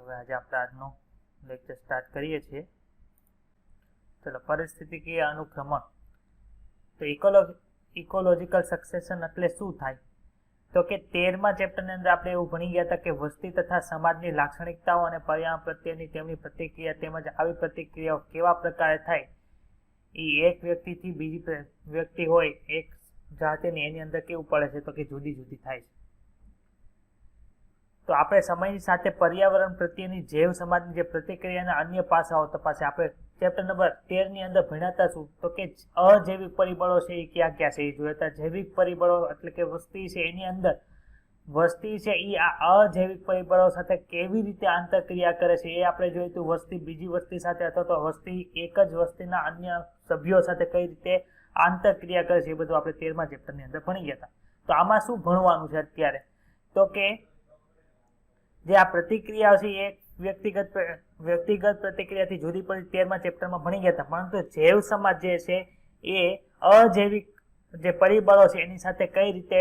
હવે આજે આપણે આજનો લેક્ચર સ્ટાર્ટ કરીએ છીએ. ચલો, પરિસ્થિતિકીય અનુક્રમણ. તો ઇકોલોજીકલ સક્સેશન એટલે શું થાય? તો કે 13મા ચેપ્ટરની અંદર આપણે એવું ભણી ગયા હતા કે વસ્તી તથા સમાજની લાક્ષણિકતાઓ અને પર્યાવરણ પ્રત્યેની તેમની પ્રતિક્રિયા તેમજ આવી પ્રતિક્રિયાઓ કેવા પ્રકારે થાય એ એક વ્યક્તિથી બીજી વ્યક્તિ હોય એક જાતિની એની અંદર કેવું પડે છે તો કે જુદી જુદી થાય છે. તો આપણે સમયની સાથે પર્યાવરણ પ્રત્યેની જૈવ સમાજની જે પ્રતિક્રિયાના અન્ય પાસાઓ તપાસે. આપણે ચેપ્ટર નંબર 13 ની અંદર ભણ્યા શું તો કે અજૈવિક પરિબળો છે એ ક્યાં ક્યાં છે એ જોયા. જૈવિક પરિબળો એટલે કે વસ્તી છે એની અંદર વસ્તી છે એ આ અજૈવિક પરિબળો સાથે કેવી રીતે આંતરક્રિયા કરે છે એ આપણે જોયું હતું. વસ્તી બીજી વસ્તી સાથે અથવા તો વસ્તી એક જ વસ્તીના અન્ય સભ્યો સાથે કઈ રીતે આંતરક્રિયા કરે છે એ બધું આપણે 13મા ચેપ્ટરની અંદર ભણી ગયા હતા. તો આમાં શું ભણવાનું છે અત્યારે તો કે જે આ પ્રતિક્રિયા છે એ વ્યક્તિગત પ્રતિક્રિયાથી જુદી પડી 13મા ચેપ્ટરમાં ભણી ગયા હતા. પરંતુ જૈવ સમાજ જે છે એ અજૈવિક જે પરિબળો છે એની સાથે કઈ રીતે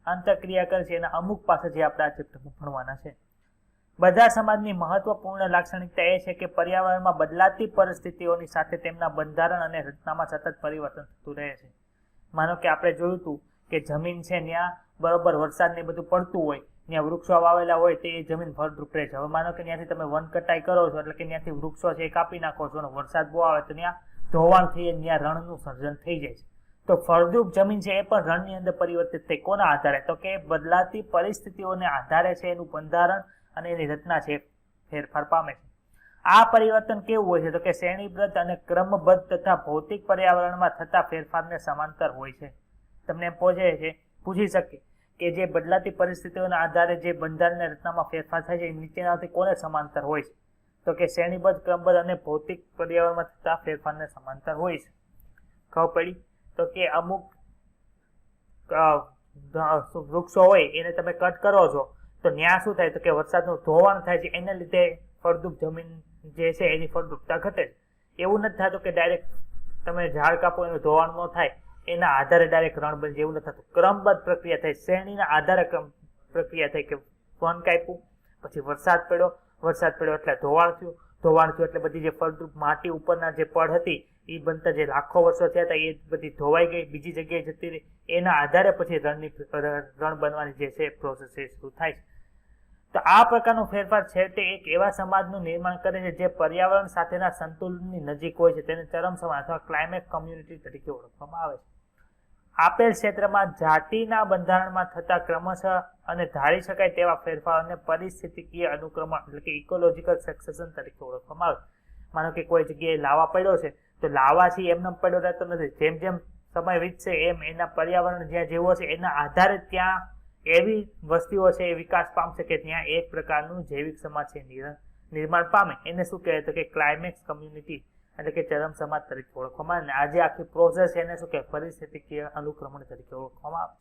આંતરક્રિયા કરે છે એના અમુક પાસે જે આપણે આ ચેપ્ટરમાં ભણવાના છે. બધા સમાજની મહત્વપૂર્ણ લાક્ષણિકતા એ છે કે પર્યાવરણમાં બદલાતી પરિસ્થિતિઓની સાથે તેમના બંધારણ અને રચનામાં સતત પરિવર્તન થતું રહે છે. માનો કે આપણે જોયું હતું કે જમીન છે ત્યાં બરોબર વરસાદ ને બધું પડતું હોય, ત્યાં વૃક્ષો વાવેલા હોય તે જમીન ફળદ્રુપ રહે છે. હવે માનો કે ત્યાંથી તમે વન કટાઈ કરો છો એટલે કે ત્યાંથી વૃક્ષો છે એ કાપી નાખો છો અને વરસાદ બહુ આવે તો ત્યાં ધોવાણ થઈ ત્યાં રણનું સર્જન થઈ જાય છે. તો ફળદ્રુપ જમીન છે એ પણ રણની અંદર પરિવર્તિત થઈ કોના આધારે તો કે બદલાતી પરિસ્થિતિઓને આધારે છે એનું બંધારણ અને એની રચના છે ફેરફાર પામે છે. આ પરિવર્તન કેવું હોય છે તો કે શ્રેણીબદ્ધ અને ક્રમબદ્ધ તથા ભૌતિક પર્યાવરણમાં થતા ફેરફારને સમાંતર હોય છે. તમને એમ પૂછી શકે કે જે બદલાતી પરિસ્થિતિઓના આધારે જે બંધારણની રચનામાં ફેરફાર થાય છે એ નીચેનાથી કોને સમાંતર હોય છે તો કે શ્રેણીબદ્ધ ક્રમબદ્ધ અને ભૌતિક પર્યાવરણમાં થતા ફેરફારને સમાંતર હોય છે. ખબર પડી? તો કે અમુક વૃક્ષો હોય એને તમે કટ કરો છો તો ત્યાં શું થાય તો કે વરસાદનું ધોવાણ થાય છે, એના લીધે ફળદ્રુપ જમીન જે છે એની ફળદ્રુપતા ઘટે છે. એવું નથી થતું કે ડાયરેક્ટ તમે ઝાડ કાપો એનું ધોવાણ ન થાય એના આધારે ડાયરેક્ટ રણ બની જાય, એવું નથી થતું. ક્રમબદ્ધ પ્રક્રિયા થાય, શ્રેણીના આધારે પ્રક્રિયા થાય કે વન કાપ્યું પછી વરસાદ પડ્યો એટલે ધોવાણ થયું એટલે બધી જે ફળદ્રુપ માટી ઉપરના જે પડ હતી એ બનતા જે લાખો વર્ષો થયા હતા એ બધી ધોવાઈ ગઈ, બીજી જગ્યાએ જતી રહી. એના આધારે પછી રણ બનવાની જે છે પ્રોસેસ એ શરૂ થાય છે. તો આ પ્રકારનો ફેરફાર છે તે એક એવા સમાજનું નિર્માણ કરે છે જે પર્યાવરણ સાથેના સંતુલનની નજીક હોય છે. તેને ચરમ સમાજ અથવા ક્લાઇમેટ કમ્યુનિટી તરીકે ઓળખવામાં આવે છે. આપેલ ક્ષેત્રમાં જાતિના બંધારણમાં થતા ક્રમશઃ અને ધારી શકાય તેવા ફેરફારોને પરિસ્થિતિકીય અનુક્રમણ એટલે કે ઇકોલોજીકલ સક્સેશન તરીકે ઓળખવામાં આવે. માનો કે કોઈ જગ્યાએ લાવા પડ્યો છે તો લાવા છે એમને પડ્યો રહેતો નથી. જેમ જેમ સમય વીતશે એમ એના પર્યાવરણ જ્યાં જેવો છે એના આધારે ત્યાં એવી વસ્તીઓ છે એ વિકાસ પામશે કે ત્યાં એક પ્રકારનું જૈવિક સમાજ છે નિર્માણ પામે. એને શું કહેવાય તો કે ક્લાઇમેક્સ કમ્યુનિટી એટલે કે ચરમ સમાજ તરીકે ઓળખવામાં આવે. આજે આખી પ્રોસેસ એને શું કહેવાય પરિસ્થિતિકીય અનુક્રમણ તરીકે ઓળખવામાં આવે.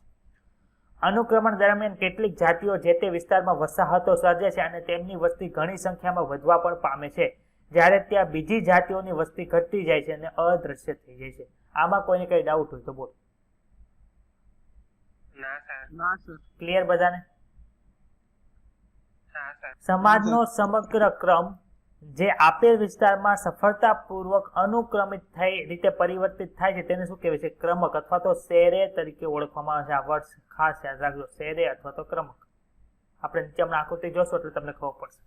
અનુક્રમણ દરમિયાન કેટલીક જાતિઓ જે તે વિસ્તારમાં વસાહતો સર્જે છે અને તેમની વસ્તી ઘણી સંખ્યામાં વધવા પણ પામે છે, જ્યારે ત્યાં બીજી જાતિઓની વસ્તી ઘટતી જાય છે અને અદ્રશ્ય થઈ જાય છે. આમાં કોઈને કઈ ડાઉટ હોય તો બોલ. ક્લિયર બધાને? સમાજનો સમગ્ર ક્રમ જે આપેલ વિસ્તારમાં સફળતાપૂર્વક અનુક્રમિત થઈ રીતે પરિવર્તિત થાય છે તેને શું કહેવાય છે? ક્રમક અથવા તો શેરે તરીકે ઓળખવામાં આવે છે. આ વર્ડ ખાસ યાદ રાખજો, શેરે અથવા તો ક્રમક. આપણે નીચે હમણાં આકૃતિ જોશો એટલે તમને ખબર પડશે.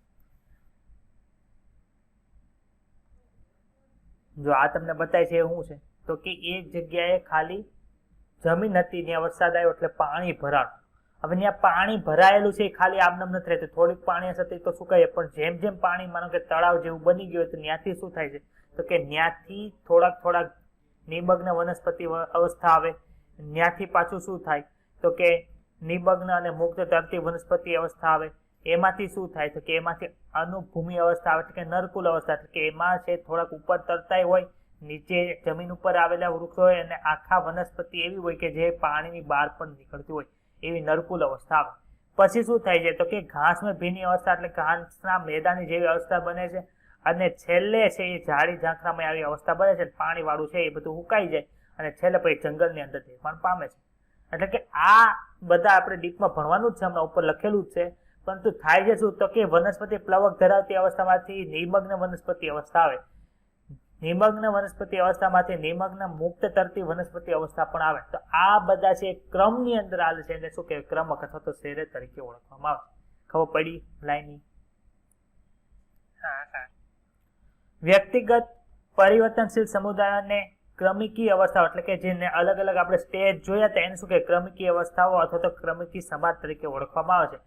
જો આ તમને બતાય છે એ શું છે તો કે એક જગ્યાએ ખાલી જમીન હતી, ત્યાં વરસાદ આવ્યો એટલે પાણી ભરાણું. હવે ત્યાં પાણી ભરાયેલું છે ખાલી આમનામ નથી રહેતું, થોડીક પાણી હશે તો શું કહીએ, પણ જેમ જેમ પાણી માનો કે તળાવ જેવું બની ગયું તો ત્યાંથી શું થાય છે તો કે ત્યાંથી થોડાક નિમગ્ન વનસ્પતિ અવસ્થા આવે. ત્યાંથી પાછું શું થાય તો કે નિમગ્ન અને મુક્ત તરતી વનસ્પતિ અવસ્થા આવે. એમાંથી શું થાય તો કે એમાંથી અનુભૂમિ અવસ્થા આવે કે નરકુલ અવસ્થા, એટલે કે એમાં છે થોડાક ઉપર તરતાય હોય, નીચે જમીન ઉપર આવેલા વૃક્ષો હોય અને આખા વનસ્પતિ એવી હોય કે જે પાણીની બહાર પણ નીકળતી હોય, એવી નરકુલ અવસ્થા આવે. પછી શું થાય છે તો કે ઘાસમાં ભીની અવસ્થા એટલે ઘાસના મેદાની જેવી અવસ્થા બને છે અને છેલ્લે છે એ ઝાડી ઝાંખરામાં આવી અવસ્થા બને છે. પાણી વાળું છે એ બધું સુકાઈ જાય અને છેલ્લે પછી જંગલની અંદર નિર્માણ પામે છે. એટલે કે આ બધા આપણે ડીપમાં ભણવાનું જ છે, હમણાં ઉપર લખેલું જ છે, પરંતુ થાય છે શું, તો કે વનસ્પતિ પ્લવક ધરાવતી અવસ્થામાંથી નિમગ્ન વનસ્પતિ અવસ્થા આવે, નિમગ્ન વનસ્પતિ અવસ્થામાંથી નિમગ્ન મુક્ત તરતી વનસ્પતિ અવસ્થા પણ આવે. તો આ બધા છે ક્રમની અંદર આવે છે, એટલે શું કહેવાય, ક્રમક અથવા તો શ્રેય તરીકે ઓળખવામાં આવે. ખબર પડી લાઈનની? વ્યક્તિગત પરિવર્તનશીલ સમુદાયોને ક્રમિકી અવસ્થાઓ એટલે કે જેને અલગ અલગ આપણે સ્ટેજ જોયા હતા એને શું કે ક્રમિકી અવસ્થાઓ અથવા તો ક્રમિકી સમાજ તરીકે ઓળખવામાં આવે છે.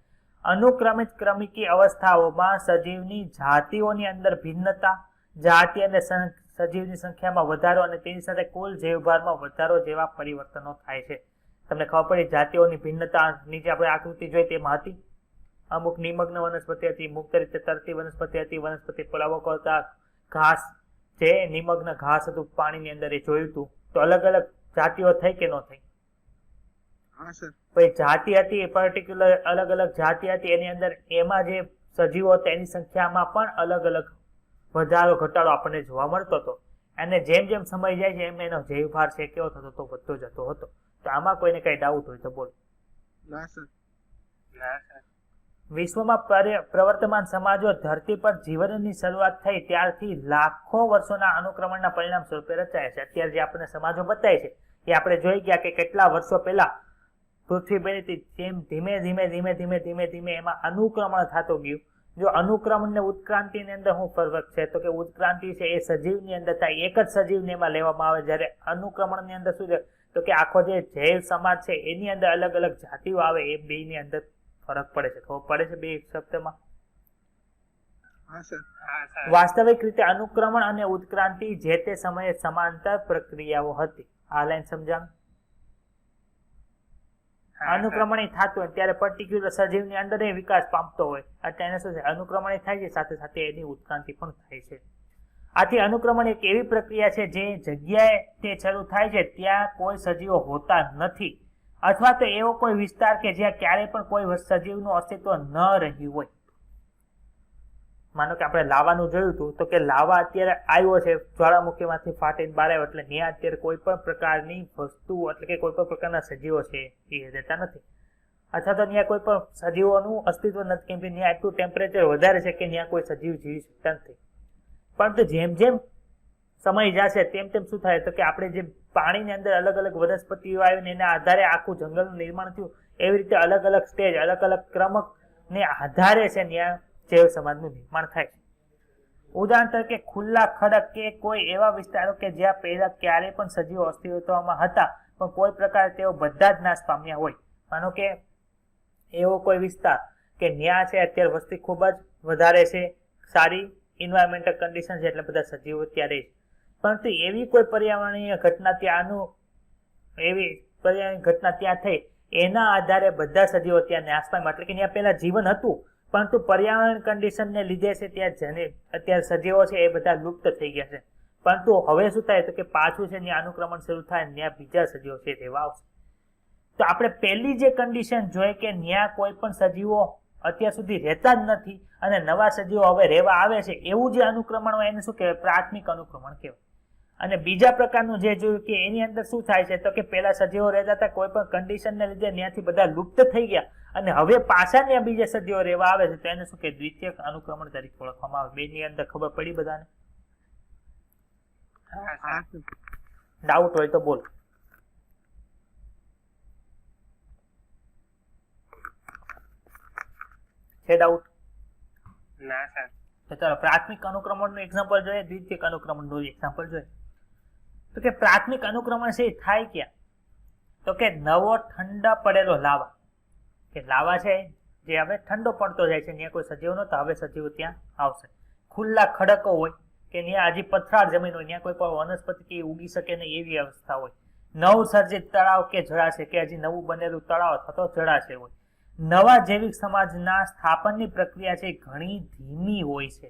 અનુક્રમિત ક્રમિકી અવસ્થાઓમાં સજીવની જાતિઓની અંદર ભિન્નતા, જાતિ અને સજીવની સંખ્યામાં વધારો અને તેની સાથે કુલ જૈવભારમાં વધારો જેવા પરિવર્તનો થાય છે. તમને ખબર પડી જાતિઓની ભિન્નતા નીચે આપણે આકૃતિ જોઈ તેમાં હતી. અમુક નિમગ્ન વનસ્પતિ હતી, મુક્ત રીતે તરતી વનસ્પતિ હતી, વનસ્પતિ પ્લવકો હતા, ઘાસ જે નિમગ્ન ઘાસ હતું પાણીની અંદર એ જોયું હતું. તો અલગ અલગ જાતિઓ થઈ કે ન થઈ? પછી જાતિ હતી એ પર્ટિક્યુલર અલગ અલગ જાતિ હતી, એની અંદર એમાં જે સજીવો હતા એની સંખ્યામાં પણ અલગ અલગ વધારો ઘટાડો આપણને જોવા મળતો હતો. અને જેમ જેમ સમય જાય છે એમ એનો જૈવભાર છે કેવો થતો તો વધતો જતો હતો. તો આમાં કોઈને કઈ ડાઉટ હોય તો બોલો. વિશ્વમાં પ્રવર્તમાન સમાજો ધરતી પર જીવનની શરૂઆત થઈ ત્યારથી લાખો વર્ષોના અનુક્રમણના પરિણામ સ્વરૂપે રચાયા છે. અત્યારે જે આપણને સમાજો બતાય છે એ આપણે જોઈ ગયા કે કેટલા વર્ષો પહેલા પૃથ્વી બની તેમ ધીમે ધીમે ધીમે ધીમે ધીમે ધીમે એમાં અનુક્રમણ થતું ગયું. જો અનુક્રમણ ને ઉત્ક્રાંતિની અંદર શું ફરક છે, તો કે ઉત્ક્રાંતિ છે એ સજીવની અંદર થાય, એક જ સજીવને એમાં લેવામાં આવે, જ્યારે અનુક્રમણની અંદર શું છે તો કે આખો જે જૈવ સમાજ છે એની અંદર અલગ અલગ જાતિઓ આવે, એ બે ની અંદર ફરક પડે છે. ખબર પડે છે બે શબ્દમાં? વાસ્તવિક રીતે અનુક્રમણ અને ઉત્ક્રાંતિ જે તે સમયે સમાંતર પ્રક્રિયાઓ હતી. આ લાઈન સમજાણ? અનુક્રમણ થતું હોય ત્યારે પર્ટિક્યુલર સજીવની અંદર એ વિકાસ પામતો હોય, અત્યારે શું છે અનુક્રમણ થાય છે સાથે સાથે એની ઉત્ક્રાંતિ પણ થાય છે. આથી અનુક્રમણ એક એવી પ્રક્રિયા છે જે જગ્યાએ તે શરૂ થાય છે ત્યાં કોઈ સજીવો હોતા નથી, અથવા તો એવો કોઈ વિસ્તાર કે જ્યાં ક્યારેય પણ કોઈ સજીવનું અસ્તિત્વ ન રહ્યું હોય. માનો કે આપણે લાવાનું જોયું હતું, તો કે લાવા અત્યારે આવ્યો છે જ્વાળામુખીમાંથી ફાટીને બહાર આવ્યો, એટલે ત્યાં અત્યારે કોઈ પણ પ્રકારની વસ્તુ એટલે કે કોઈ પણ પ્રકારના સજીવો છે એ રહેતા નથી, અથવા તો ત્યાં કોઈ પણ સજીવોનું અસ્તિત્વ નથી, કેમ કે ત્યાં એટલું ટેમ્પરેચર વધારે છે કે ત્યાં કોઈ સજીવ જીવી શકતા નથી. પરંતુ જેમ જેમ સમય જશે તેમ તેમ શું થાય, તો કે આપણે જે પાણીની અંદર અલગ અલગ વનસ્પતિઓ આવીને એના આધારે આખું જંગલનું નિર્માણ થયું, એવી રીતે અલગ અલગ સ્ટેજ અલગ અલગ ક્રમક ને આધારે છે ત્યાં જૈવ સમાજનું નિર્માણ થાય છે. ઉદાહરણ તરીકે ખુલ્લા ખડક કે કોઈ એવા વિસ્તારો કે જ્યાં પહેલા ક્યારેય પણ સજીવો અસ્તિત્વમાં હતા પણ કોઈ પ્રકારે તેઓ બધા જ નાશ પામ્યા હોય. માનો કે એવો કોઈ વિસ્તાર કે ત્યાં છે અત્યારે વસ્તી ખૂબ જ વધારે છે, સારી એન્વાયરમેન્ટલ કન્ડિશન છે, એટલે બધા સજીવો ત્યારે છે, પરંતુ એવી કોઈ પર્યાવરણીય ઘટના ત્યાં થઈ એના આધારે બધા સજીવો ત્યાં નાશ પામ્યા, એટલે કે ત્યાં પહેલા જીવન હતું પરંતુ પર્યાવરણ કન્ડિશનને લીધે છે ત્યાં અત્યારે સજીવો છે એ બધા લુપ્ત થઈ ગયા છે. પરંતુ હવે શું થાય, તો કે પાછું છે ત્યાં અનુક્રમણ શરૂ થાય, ત્યાં બીજા સજીવો છે રહેવા આવશે. તો આપણે પહેલી જે કન્ડિશન જોઈએ કે ત્યાં કોઈ પણ સજીવો અત્યાર સુધી રહેતા જ નથી અને નવા સજીવો હવે રહેવા આવે છે, એવું જે અનુક્રમણ હોય એને શું કહેવાય, પ્રાથમિક અનુક્રમણ કહેવાય. અને બીજા પ્રકારનું જે જોયું કે એની અંદર શું થાય છે, તો કે પહેલા સજીવો રહેતા હતા, કોઈ પણ કન્ડિશનને લીધે ત્યાંથી બધા લુપ્ત થઈ ગયા અને હવે પાછા ત્યાં બીજા સજીવો રહેવા આવે છે, તો એને શું કે દ્વિતીયક અનુક્રમણ તરીકે ઓળખવામાં આવે. બે ની અંદર ખબર પડી બધાને? ડાઉટ હોય તો બોલ. છે ડાઉટ? ના સર. તો ચાલો પ્રાથમિક અનુક્રમણનું એક્ઝામ્પલ જોઈએ, દ્વિતીયક અનુક્રમણનું એક્ઝામ્પલ જોઈએ. તો કે પ્રાથમિક અનુક્રમણ છે એ થાય ક્યાં, તો કે નવો ઠંડા પડેલો લાવા, કે લાવા છે જે હવે ઠંડો પડતો જાય છે, ત્યાં કોઈ સજીવ નહોતા, હવે સજીવો ત્યાં આવશે. ખુલ્લા ખડકો હોય કે ત્યાં હજી પથરાળ જમીન હોય, ત્યાં કોઈ પણ વનસ્પતિ કે ઉગી શકે નહીં એવી અવસ્થા હોય. નવસર્જિત તળાવ કે જળાશય કે હજી નવું બનેલું તળાવ અથવા તો જળાશય હોય. નવા જૈવિક સમાજના સ્થાપનની પ્રક્રિયા છે ઘણી ધીમી હોય છે.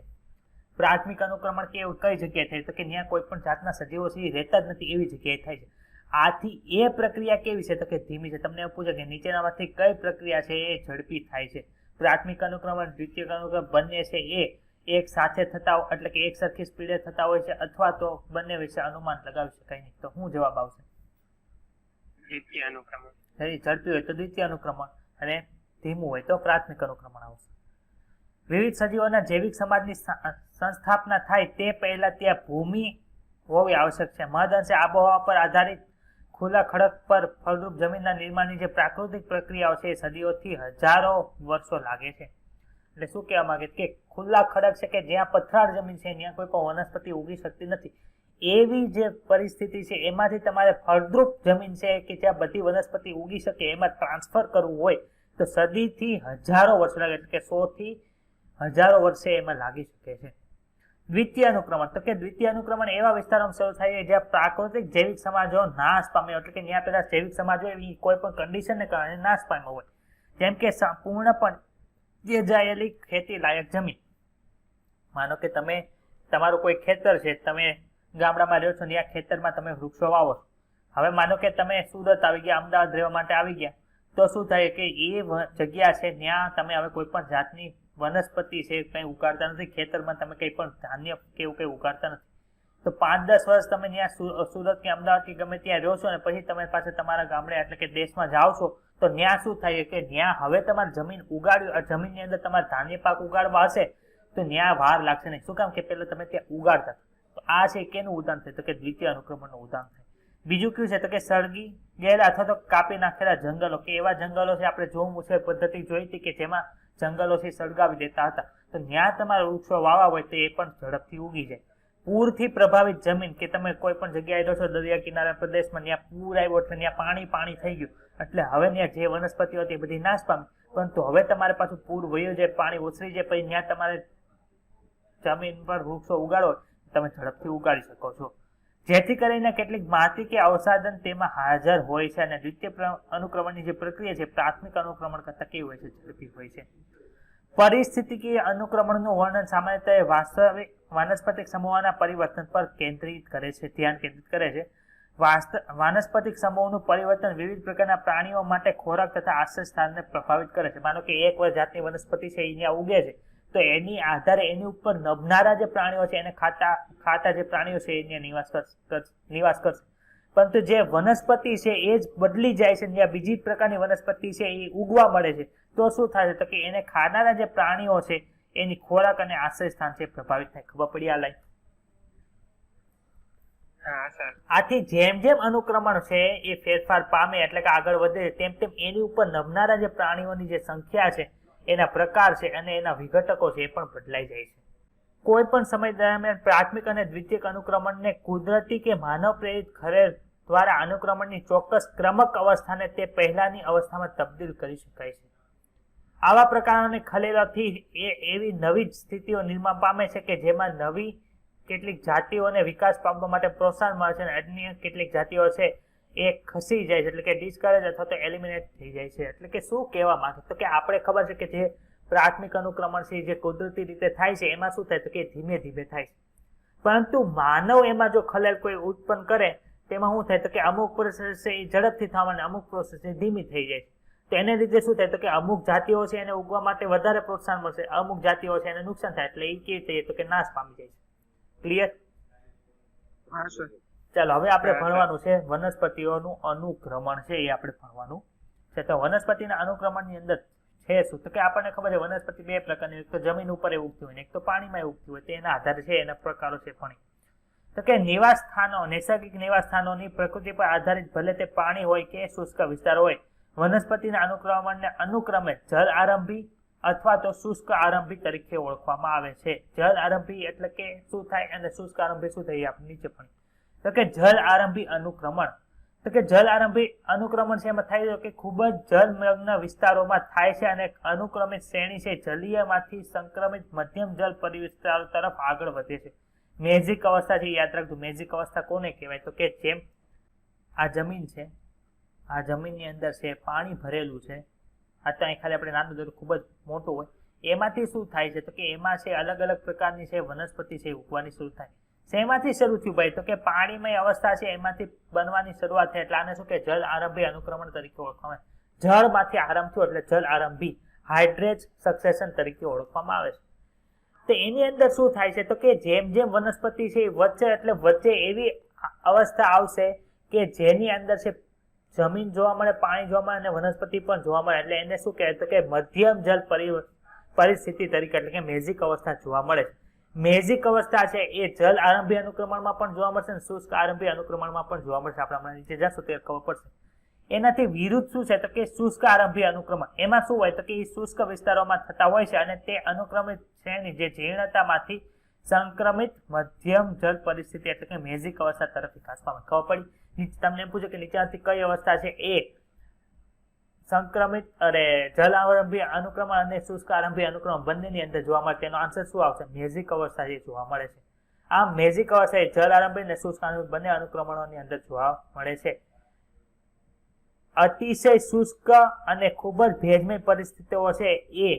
પ્રાથમિક અનુક્રમણ કે કઈ જગ્યાએ થાય, તો કે ત્યાં કોઈ પણ જાતના સજીવો છે રહેતા જ નથી એવી જગ્યાએ થાય છે. આથી એ પ્રક્રિયા કેવી છે, તો કે ધીમી છે. તમને એવું પૂછે કે નીચેનામાંથી કઈ પ્રક્રિયા છે એ ઝડપી થાય છે? પ્રાથમિક અનુક્રમણ દ્વિતીયક અનુક્રમણ બંને છે એ એક સાથે થતા એટલે કે એક સરખી સ્પીડે થતા હોય છે, અથવા તો બંને વિશે અનુમાન લગાવી શકાય નહીં. તો શું જવાબ આવશે? દ્વિતીય અનુક્રમણ. ઝડપી હોય તો દ્વિતીય અનુક્રમણ અને ધીમું હોય તો પ્રાથમિક અનુક્રમણ આવશે. વિવિધ સજીવોના જૈવિક સમાજની સંસ્થાપના થાય તે પહેલા ત્યાં ભૂમિ હોવી આવશ્યક છે. મહદઅંશે આબોહવા પર આધારિત ખુલ્લા ખડક પર ફળદ્રુપ જમીનના નિર્માણની જે પ્રાકૃતિક પ્રક્રિયાઓ છે એ સદીઓથી હજારો વર્ષો લાગે છે. એટલે શું કહેવા માંગે કે ખુલ્લા ખડક છે કે જ્યાં પથરાળ જમીન છે ત્યાં કોઈ પણ વનસ્પતિ ઉગી શકતી નથી, એવી જે પરિસ્થિતિ છે એમાંથી તમારે ફળદ્રુપ જમીન છે કે જ્યાં બધી વનસ્પતિ ઉગી શકે એમાં ટ્રાન્સફર કરવું હોય તો સદીથી હજારો વર્ષ લાગે, એટલે કે 100 થી હજારો વર્ષે એમાં લાગી શકે છે. દ્વિતીય અનુક્રમણ તો કે દ્વિતીય અનુક્રમણ એવા વિસ્તારોમાં શરૂ થાય છે જ્યાં પ્રાકૃતિક જૈવિક સમાજો નાશ પામ્યો, એટલે કે ત્યાં પેલા જૈવિક સમાજ હોય એ કોઈ પણ કન્ડિશનને કારણે નાશ પામ્યો હોય, જેમ કે સંપૂર્ણપણે જાયેલી ખેતી લાયક જમીન. માનો કે તમે તમારું કોઈ ખેતર છે, તમે ગામડામાં રહ્યો છો ને આ ખેતરમાં તમે વૃક્ષો વાવો છો. હવે માનો કે તમે સુરત આવી ગયા, અમદાવાદ રહેવા માટે આવી ગયા, તો શું થાય કે એ જગ્યા છે ત્યાં તમે હવે કોઈ પણ જાતની વનસ્પતિ છે કંઈ ઉગાડતા નથી, ખેતરમાં તમે કંઈ પણ ધાન્ય કે એવું કંઈ ઉગાડતા નથી. તો 5-10 વર્ષ તમે ત્યાં સુરત કે અમદાવાદ કે ગમે ત્યાં રહ્યો છો ને પછી તમે પાછા તમારા ગામડે એટલે કે દેશમાં જાઓ છો તો ત્યાં શું થાય કે ત્યાં હવે તમારે જમીન ઉગાડ્યું, જમીનની અંદર તમારે ધાન્ય પાક ઉગાડવા હશે તો ત્યાં વાર લાગશે નહીં. શું કામ કે પહેલા તમે ત્યાં ઉગાડતા. તો આ છે કેનું ઉદાહરણ થાય તો કે દ્વિતીય અનુક્રમણનું ઉદાહરણ થાય. બીજું કયું છે તો કે સળગી ગયેલા અથવા તો કાપી નાખેલા જંગલો, કે એવા જંગલો છે આપણે જોવું છે પદ્ધતિ જોઈ હતી કે જેમાં જંગલો છે સળગાવી દેતા હતા, તો ત્યાં તમારે વૃક્ષો વાવા હોય તો એ પણ ઝડપથી ઉગી જાય. પૂરથી પ્રભાવિત જમીન કે તમે કોઈ પણ જગ્યાએ રહો છો દરિયા કિનારા પ્રદેશમાં, ત્યાં પૂર આવ્યો એટલે ત્યાં પાણી થઈ ગયું, એટલે હવે ત્યાં જે વનસ્પતિઓ હતી એ બધી નાશ પામી, પરંતુ હવે તમારે પાછું પૂર વયું જાય, પાણી ઓસરી જાય, પછી ત્યાં તમારે જમીન પર વૃક્ષો ઉગાડો તમે ઝડપથી ઉગાડી શકો છો, જેથી કરીને કેટલીક માટી કે અવસાધન તેમાં હાજર હોય છે. અને દ્વિતીય અનુક્રમણની જે પ્રક્રિયા છે પ્રાથમિક અનુક્રમણ કરતા કેવી હોય છે, ઝડપી હોય છે. પરિસ્થિતિકીય અનુક્રમણનું વર્ણન સામાન્યતઃ વાસ્તવિક વાનસ્પતિક સમૂહોના પરિવર્તન પર ધ્યાન કેન્દ્રિત કરે છે. વાનસ્પતિક સમૂહનું પરિવર્તન વિવિધ પ્રકારના પ્રાણીઓ માટે ખોરાક તથા આશ્રય સ્થાનને પ્રભાવિત કરે છે. માનો કે એક જાતની વનસ્પતિ છે અહીંયા ઉગે છે તો એની આધારે એની ઉપર નભનારા જે પ્રાણીઓ છે એને ખાતા જે પ્રાણીઓ છે એને નિવાસ કરશે, પરંતુ જે વનસ્પતિ છે એ જ બદલી જાય છે, જ્યાં બીજી પ્રકારની વનસ્પતિ છે એ ઉગવા મળે છે, તો શું થાય છે તો કે એને ખાનારા જે પ્રાણીઓ છે એની ખોરાક અને આશ્રય સ્થાન છે પ્રભાવિત થાય. ખબર પડી આ લાઈન? આથી જેમ જેમ અનુક્રમણ છે એ ફેરફાર પામે એટલે કે આગળ વધે તેમ તેમ એની ઉપર નભનારા જે પ્રાણીઓની જે સંખ્યા છે, એના પ્રકાર છે અને એના વિઘટકો છે એ પણ બદલાઈ જાય છે. કોઈ પણ સમય દરમિયાન પ્રાથમિક અને દ્વિતીયક અનુક્રમણને કુદરતી કે માનવ પ્રેરિત ખરેલ દ્વારા અનુક્રમણની ચોક્કસ ક્રમક અવસ્થાને તે પહેલાની અવસ્થામાં તબદીલ કરી શકાય છે. આવા પ્રકારની ખલેલોથી એવી નવી સ્થિતિઓ નિર્માણ પામે છે કે જેમાં નવી કેટલીક જાતિઓને વિકાસ પામવા માટે પ્રોત્સાહન મળે છે અને અન્ય કેટલીક જાતિઓ છે એ ખસી જાય છે, એટલે કે ડિસ્કરેજ અથવા તો એલિમિનેટ થઈ જાય છે. એટલે કે શું કહેવા માંગે તો કે આપણે ખબર છે કે જે પ્રાથમિક અનુક્રમણ છે જે કુદરતી રીતે થાય છે એમાં શું થાય તો કે ધીમે ધીમે થાય છે, પરંતુ માનવ એમાં જો ખલેલ કોઈ ઉત્પન્ન કરે તેમાં શું થાય તો કે અમુક પ્રોસેસ છે એ ઝડપથી થવા અને અમુક પ્રોસેસ ધીમી થઈ જાય છે. તો એને લીધે શું થાય તો કે અમુક જાતિઓ છે એને ઉગવા માટે વધારે પ્રોત્સાહન મળશે, અમુક જાતિઓ છે એને નુકસાન થાય, એટલે એ કેવી થઈ તો કે નાશ પામી જાય છે. ક્લિયર? હા સર. ચાલો હવે આપણે ભણવાનું છે વનસ્પતિઓનું અનુક્રમણ છે એ આપણે ભણવાનું છે. તો વનસ્પતિના અનુક્રમણની અંદર છે શું તો કે આપણને ખબર છે વનસ્પતિ બે પ્રકારની, એક તો જમીન ઉપર એ ઉગતી હોય ને એક તો પાણીમાં ઉગતી હોય, તેના આધારે છે એના પ્રકારો છે ભણી. તો કે નિવાસ સ્થાનો, નૈસર્ગિક નિવાસ સ્થાનોની પ્રકૃતિ પર આધારિત ભલે તે પાણી હોય કે શુષ્ક વિસ્તાર હોય, વનસ્પતિના અનુક્રમણને અનુક્રમે જળ આરંભી અથવા તો શુષ્ક આરંભી તરીકે ઓળખવામાં આવે છે. જળ આરંભી એટલે કે શું થાય અને શુષ્ક આરંભી શું થાય આપણે નીચે ભણીએ. તો કે જળ આરંભી અનુક્રમણ તો કે જળ આરંભી અનુક્રમણ છે એમાં થાય કે ખૂબ જ જળમગ્ન વિસ્તારોમાં થાય છે અને અનુક્રમિત શ્રેણી છે જલીયમાંથી સંક્રમિત મધ્યમ જળ પરિવિસ્તારો તરફ આગળ વધે છે. મેજિક અવસ્થા છે યાદ રાખજો. મેજિક અવસ્થા કોને કહેવાય તો કે જેમ આ જમીન છે, આ જમીનની અંદર છે પાણી ભરેલું છે, આ તો અહીં ખાલી આપણે નાનું દોરું ખૂબ જ મોટું હોય, એમાંથી શું થાય છે તો કે એમાં છે અલગ અલગ પ્રકારની છે વનસ્પતિ છે ઉગવાની શરૂ થાય. શેમાંથી શરૂ થયું ભાઈ તો કે પાણીમય અવસ્થા છે એમાંથી બનવાની શરૂઆત થઈ, એટલે આને શું કે જળ આરંભી અનુક્રમણ તરીકે ઓળખવામાં આવે. જળમાંથી આરંભ થયો એટલે જળ આરંભી હાઇડ્રેજ સક્સેશન તરીકે ઓળખવામાં આવે છે. તો એની અંદર શું થાય છે તો કે જેમ જેમ વનસ્પતિ છે વચ્ચે એટલે વચ્ચે એવી અવસ્થા આવશે કે જેની અંદર છે જમીન જોવા મળે, પાણી જોવા મળે અને વનસ્પતિ પણ જોવા મળે, એટલે એને શું કહેવાય? તો કે મધ્યમ જલ પરિસ્થિતિ તરીકે, એટલે કે મેજિક અવસ્થા જોવા મળે છે. મેજિક અવસ્થા છે એ જલ આરંભી અનુક્રમણમાં પણ જોવા મળશે અને શુષ્ક આરંભી અનુક્રમણમાં પણ જોવા મળશે. આપણે હમણાં નીચે જશું ત્યારે ખબર પડશે. એનાથી વિરુદ્ધ શું છે? તો કે શુષ્ક આરંભી અનુક્રમણ. એમાં શું હોય? તો કે એ શુષ્ક વિસ્તારોમાં થતા હોય છે અને તે અનુક્રમિત શ્રેણી જે જીર્ણતામાંથી સંક્રમિત મધ્યમ જળ પરિસ્થિતિ એટલે કે મેજિક અવસ્થા તરફ વિકાસ પામે. ખબર પડી? તમને એમ પૂછે કે નીચેનાથી કઈ અવસ્થા છે એ સંક્રમિત જલ આરંભી અનુક્રમણ અને શુષ્ક આરંભી અનુક્રમણ બંનેની અંદર જોવા મળે? તેનો આન્સર શું આવશે? મેજિક અવસ્થા જે જોવા મળે છે. આ મેજિક અવસ્થા એ જલ આરંભી અને શુષ્ક આરંભી બંને અનુક્રમણોની અંદર જોવા મળે છે. અતિશય શુષ્ક અને ખૂબ જ ભેજમય પરિસ્થિતિઓ છે એ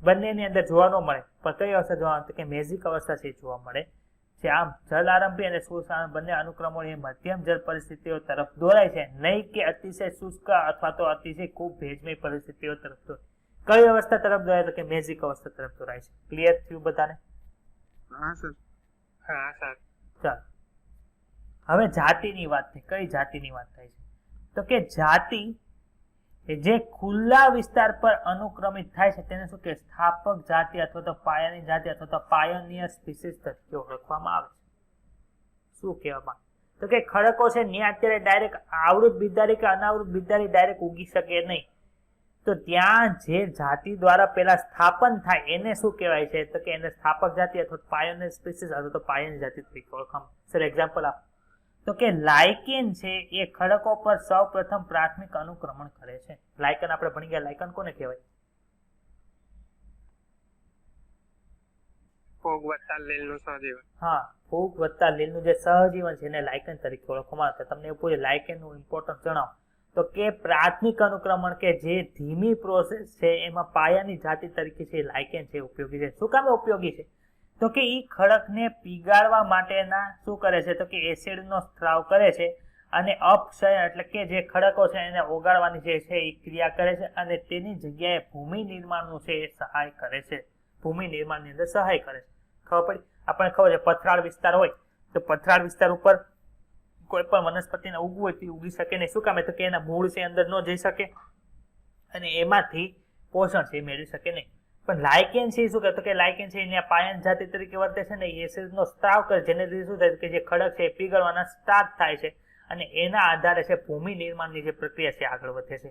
બંનેની અંદર જોવા ન મળે, પણ કઈ અવસ્થા જોવા મળે? કે મેજિક અવસ્થા છે જોવા મળે છે. આમ જલ આરંભી અને શુષ્ક બંને અનુક્રમણો એ મધ્યમ જળ પરિસ્થિતિઓ તરફ દોરાય છે, નહીં કે અતિશય શુષ્ક અથવા તો અતિશય ખૂબ ભેજમય પરિસ્થિતિઓ તરફ દોરાય. કઈ અવસ્થા તરફ દોરાય? તો કે મેજિક અવસ્થા તરફ દોરાય છે. ક્લિયર થયું બધાને? હા સર. હા સર. ચાલો હવે જાતિની વાત થઈ. કઈ જાતિની વાત થાય છે? તો કે જાતિ જે ખુલ્લા વિસ્તાર પર અનુક્રમિત થાય છે તેને શું કે? સ્થાપક જાતિ અથવા તો પાયાની જાતિ અથવા તો પાયોનિયર સ્પીસીસ તરીકે ઓળખવામાં આવે છે. શું કહેવામાં? તો કે ખડકો છે ત્યાં અત્યારે ડાયરેક્ટ આવૃત બિદારી કે અનાવૃત બિદારી ડાયરેક્ટ ઉગી શકે નહીં, તો ત્યાં જે જાતિ દ્વારા પેલા સ્થાપન થાય એને શું કહેવાય છે? તો કે એને સ્થાપક જાતિ અથવા પાયોનિયર સ્પીસીસ અથવા તો પાયાની જાતિ તરીકે ઓળખવામાં. સર એક્ઝામ્પલ આપો. તો કે લાઇકેન છે એ ખડકો પર સૌ પ્રથમ પ્રાથમિક અનુક્રમણ કરે છે. લાઇકન આપણે ભણી ગયા. લાઇકન કોને કહેવાય? ફૂગ વત્તા લીલનું સહજીવન. હા, ફૂગ વત્તા લીલનું જે સહજીવન છે એને લાઇકન તરીકે ઓળખવામાં આવે છે. તમને એવું પૂછે લાઇકેનનું ઇમ્પોર્ટન્સ જણાવો, તો કે પ્રાથમિક અનુક્રમણ કે જે ધીમી પ્રોસેસ છે એમાં પાયાની જાતિ તરીકે છે લાઇકેન છે ઉપયોગી છે. શું કામ ઉપયોગી છે? તો કે ઈ ખડકને પીગાળવા માટેના શું કરે છે? તો કે એસિડનો સ્ત્રાવ કરે છે અને અપક્ષય એટલે કે જે ખડકો છે એને ઓગાળવાની જે છે એ ક્રિયા કરે છે અને તેની જગ્યાએ ભૂમિ નિર્માણનું છે એ સહાય કરે છે. ભૂમિ નિર્માણની અંદર સહાય કરે છે. ખબર પડી? આપણને ખબર છે પથરાળ વિસ્તાર હોય તો પથરાળ વિસ્તાર ઉપર કોઈ પણ વનસ્પતિને ઉગવું હોય તો ઉગી શકે નહીં. શું કામ? તો કે એના મૂળ છે અંદર ન જઈ શકે અને એમાંથી પોષણ છે મેળવી શકે નહીં. પણ લાઇકેન છે શું કહેતો? કે લાઇકેન છે એને પાયાની જાતિ તરીકે વર્તે છે ને એસિડનો સ્ત્રાવ કરે, જેને લીધે શું થાય કે જે ખડક છે એ પીગળવાના સ્ટાર્ટ થાય છે અને એના આધારે છે ભૂમિ નિર્માણની જે પ્રક્રિયા છે આગળ વધે છે.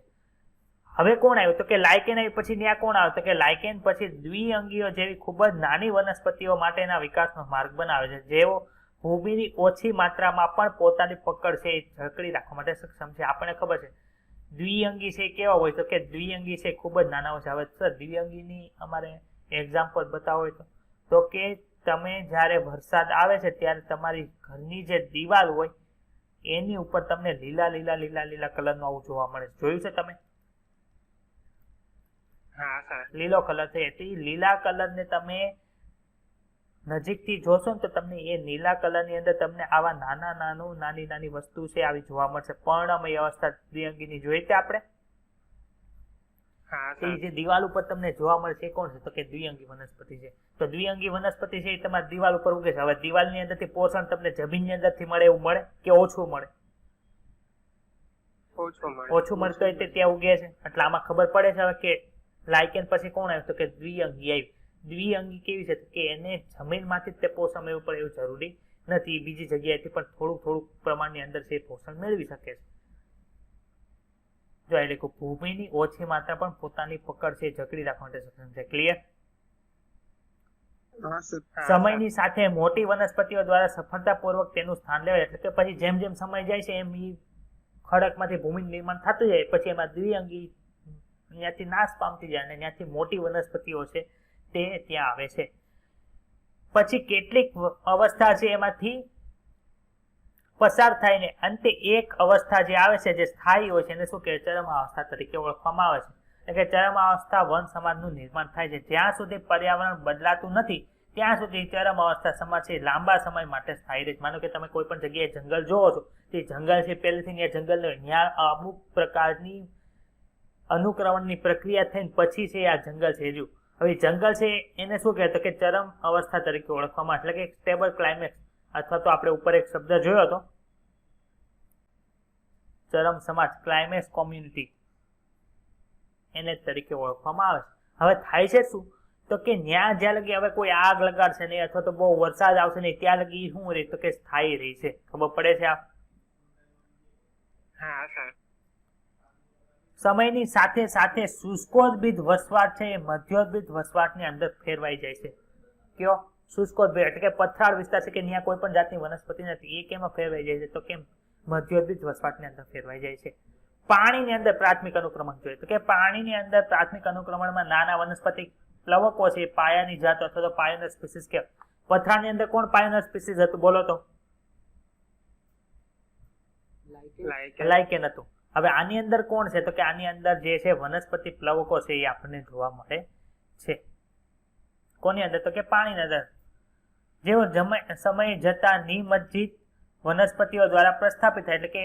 હવે કોણ આવ્યું? તો કે લાઇકેન આવી પછી ત્યાં કોણ આવ્યું? તો કે લાઇકેન પછી દ્વિઅંગીઓ જેવી ખૂબ જ નાની વનસ્પતિઓ માટેના વિકાસનો માર્ગ બનાવે છે, જેઓ ભૂમિની ઓછી માત્રામાં પણ પોતાની પકડ છે એ જકડી રાખવા માટે સક્ષમ છે. આપણને ખબર છે દ્વિઅંગી છે કેવા હોય? તો કે દ્વિઅંગી છે ખૂબ જ નાના હોય છે. હવે સર દ્વિઅંગીની અમારે એક્ઝામ્પલ બતાવો હોય તો કે તમે જ્યારે વરસાદ આવે છે ત્યારે તમારી ઘરની જે દિવાલ હોય એની ઉપર તમને લીલા લીલા લીલા લીલા કલરનું આવું જોવા મળે. જોયું છે તમે? હા સર. લીલો કલર છે. તો એ લીલા કલરને તમે નજીકથી જોશો ને તો તમને એ લીલા કલરની અંદર તમને આવા નાની નાની વસ્તુ છે આવી જોવા મળશે. પર્ણમય અવસ્થા દ્વિઅંગીની જોઈ તે આપણે? હા એ જે દિવાલ ઉપર તમને જોવા મળે છે એ કોણ છે? તો કે દ્વિઅંગી વનસ્પતિ છે. તો દ્વિઅંગી વનસ્પતિ છે એ તમારી દિવાલ ઉપર ઉગે છે. હવે દિવાલની અંદરથી પોષણ તમને જમીનની અંદરથી મળે એવું મળે કે ઓછું મળે? ઓછું મળતું હોય તે ત્યાં ઉગે છે. એટલે આમાં ખબર પડે છે હવે કે લાઇકેન પછી કોણ આવ્યું? તો કે દ્વિઅંગી આવ્યું. દ્વિઅંગી કેવી છે? કે એને જમીનમાંથી જ તે પોષણ મેળવવું પડે એવું જરૂરી નથી. બીજી જગ્યાએથી પણ થોડુંક પ્રમાણની અંદર છે પોષણ મેળવી શકે છે. જો એટલે ભૂમિની ઓછી માત્રા પણ પોતાની પકડ છે જકડી રાખવા માટે સક્ષમ છે. ક્લિયર? સમયની સાથે મોટી વનસ્પતિઓ દ્વારા સફળતાપૂર્વક તેનું સ્થાન લેવાય. એટલે કે પછી જેમ જેમ સમય જાય છે એમ એ ખડકમાંથી ભૂમિ નિર્માણ થતું જાય, પછી એમાં દ્વિઅંગી ત્યાંથી નાશ પામતી જાય અને ત્યાંથી મોટી વનસ્પતિઓ છે તે ત્યાં આવે છે. પછી કેટલીક અવસ્થા છે એમાંથી પસાર થઈને અંતે એક અવસ્થા જે આવે છે જે સ્થાયી હોય છે એને શું કહેવાય? ચરમ અવસ્થા તરીકે ઓળખવામાં આવે છે. એટલે કે ચરમ અવસ્થા વન સમાજનું નિર્માણ થાય છે. જ્યાં સુધી પર્યાવરણ બદલાતું નથી ત્યાં સુધી ચરમ અવસ્થા સમાજ છે લાંબા સમય માટે સ્થાયી રહે છે. માનો કે તમે કોઈ પણ જગ્યાએ જંગલ જોવો છો, તે જંગલ છે પહેલેથી ત્યાં જંગલ ત્યાં અમુક પ્રકારની અનુક્રમણની પ્રક્રિયા થઈને પછી છે આ જંગલ છે રહ્યું. હવે જંગલ છે એને શું કહેતો? કે ચરમ અવસ્થા તરીકે ઓળખવામાં, એટલે કે સ્ટેબલ ક્લાઇમેક્સ, અથવા તો આપણે ઉપર એક શબ્દ જોયો હતો ચરમ સમાજ ક્લાઇમેક્સ કોમ્યુનિટી એને તરીકે ઓળખવામાં આવે છે. હવે થાય છે શું તો કે જ્યાં જ્યાં લગી હવે કોઈ આગ લગાડશે નહીં અથવા તો બહુ વરસાદ આવશે નહીં ત્યાં લગી શું રહે તો કે સ્થાયી રહી છે. ખબર પડે છે આ? હા સર. સમયની સાથે સાથે શુષ્કોદ્ભિદ વસવાટ છે એ મધ્યોદ્ભિદ વસવાટની અંદર ફેરવાઈ જાય છે. કયો? શુષ્કોદ્ભિદ એટલે કે પથરાળ વિસ્તાર છે કે ત્યાં કોઈ પણ જાતની વનસ્પતિ નથી, એ કેમાં ફેરવાઈ જાય છે તો કે મધ્યોદ્ભિદ વસવાટની અંદર ફેરવાઈ જાય છે. પાણીની અંદર પ્રાથમિક અનુક્રમણ જોઈએ તો કે પાણીની અંદર પ્રાથમિક અનુક્રમણમાં નાના વનસ્પતિ પ્લવકો છે, પાયાની જાત અથવા તો પાયોનર સ્પીસીસ કહેવાય. પથરાળની અંદર કોણ પાયોનર સ્પીસીસ હતું બોલો તો? લાઇકેન હતું. હવે આની અંદર કોણ છે તો કે આની અંદર જે છે વનસ્પતિ પ્લવકો છે એ આપણને જોવા મળે છે. કોની અંદર તો કે પાણીની અંદર. જેવો સમય જતા નિમજ્જિત વનસ્પતિઓ દ્વારા પ્રસ્થાપિત થાય એટલે કે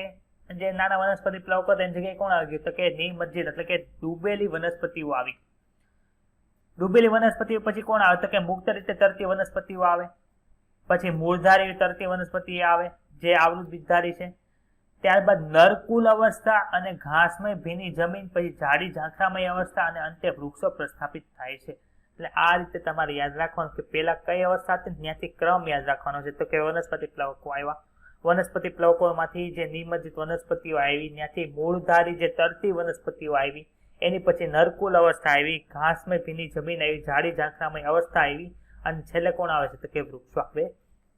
જે નાના વનસ્પતિ પ્લવકો તેની જગ્યાએ કોણ આવી ગયું તો કે નિમજ્જિત એટલે કે ડૂબેલી વનસ્પતિઓ આવી. ડૂબેલી વનસ્પતિઓ પછી કોણ આવે તો કે મુક્ત રીતે તરતી વનસ્પતિઓ આવે, પછી મૂળધારી તરતી વનસ્પતિ આવે જે આવૃત બીજધારી છે. ત્યારબાદ નરકુલ અવસ્થા અને ઘાસમય ભીની જમીન, પછી જાડી ઝાંખરામય અવસ્થા અને અંતે વૃક્ષો પ્રસ્થાપિત થાય છે. એટલે આ રીતે તમારે યાદ રાખવાનું કે પેલા કઈ અવસ્થા હતી ત્યાંથી ક્રમ યાદ રાખવાનો છે. તો કે વનસ્પતિ પ્લવકો આવ્યા, વનસ્પતિ પ્લવકોમાંથી જે નિમજ્જિત વનસ્પતિઓ આવી, ત્યાંથી મૂળધારી જે તરતી વનસ્પતિઓ આવી, એની પછી નરકુલ અવસ્થા આવી, ઘાસમય ભીની જમીન આવી, જાડી ઝાંખરામય અવસ્થા આવી અને છેલ્લે કોણ આવે છે તો કે વૃક્ષો આવે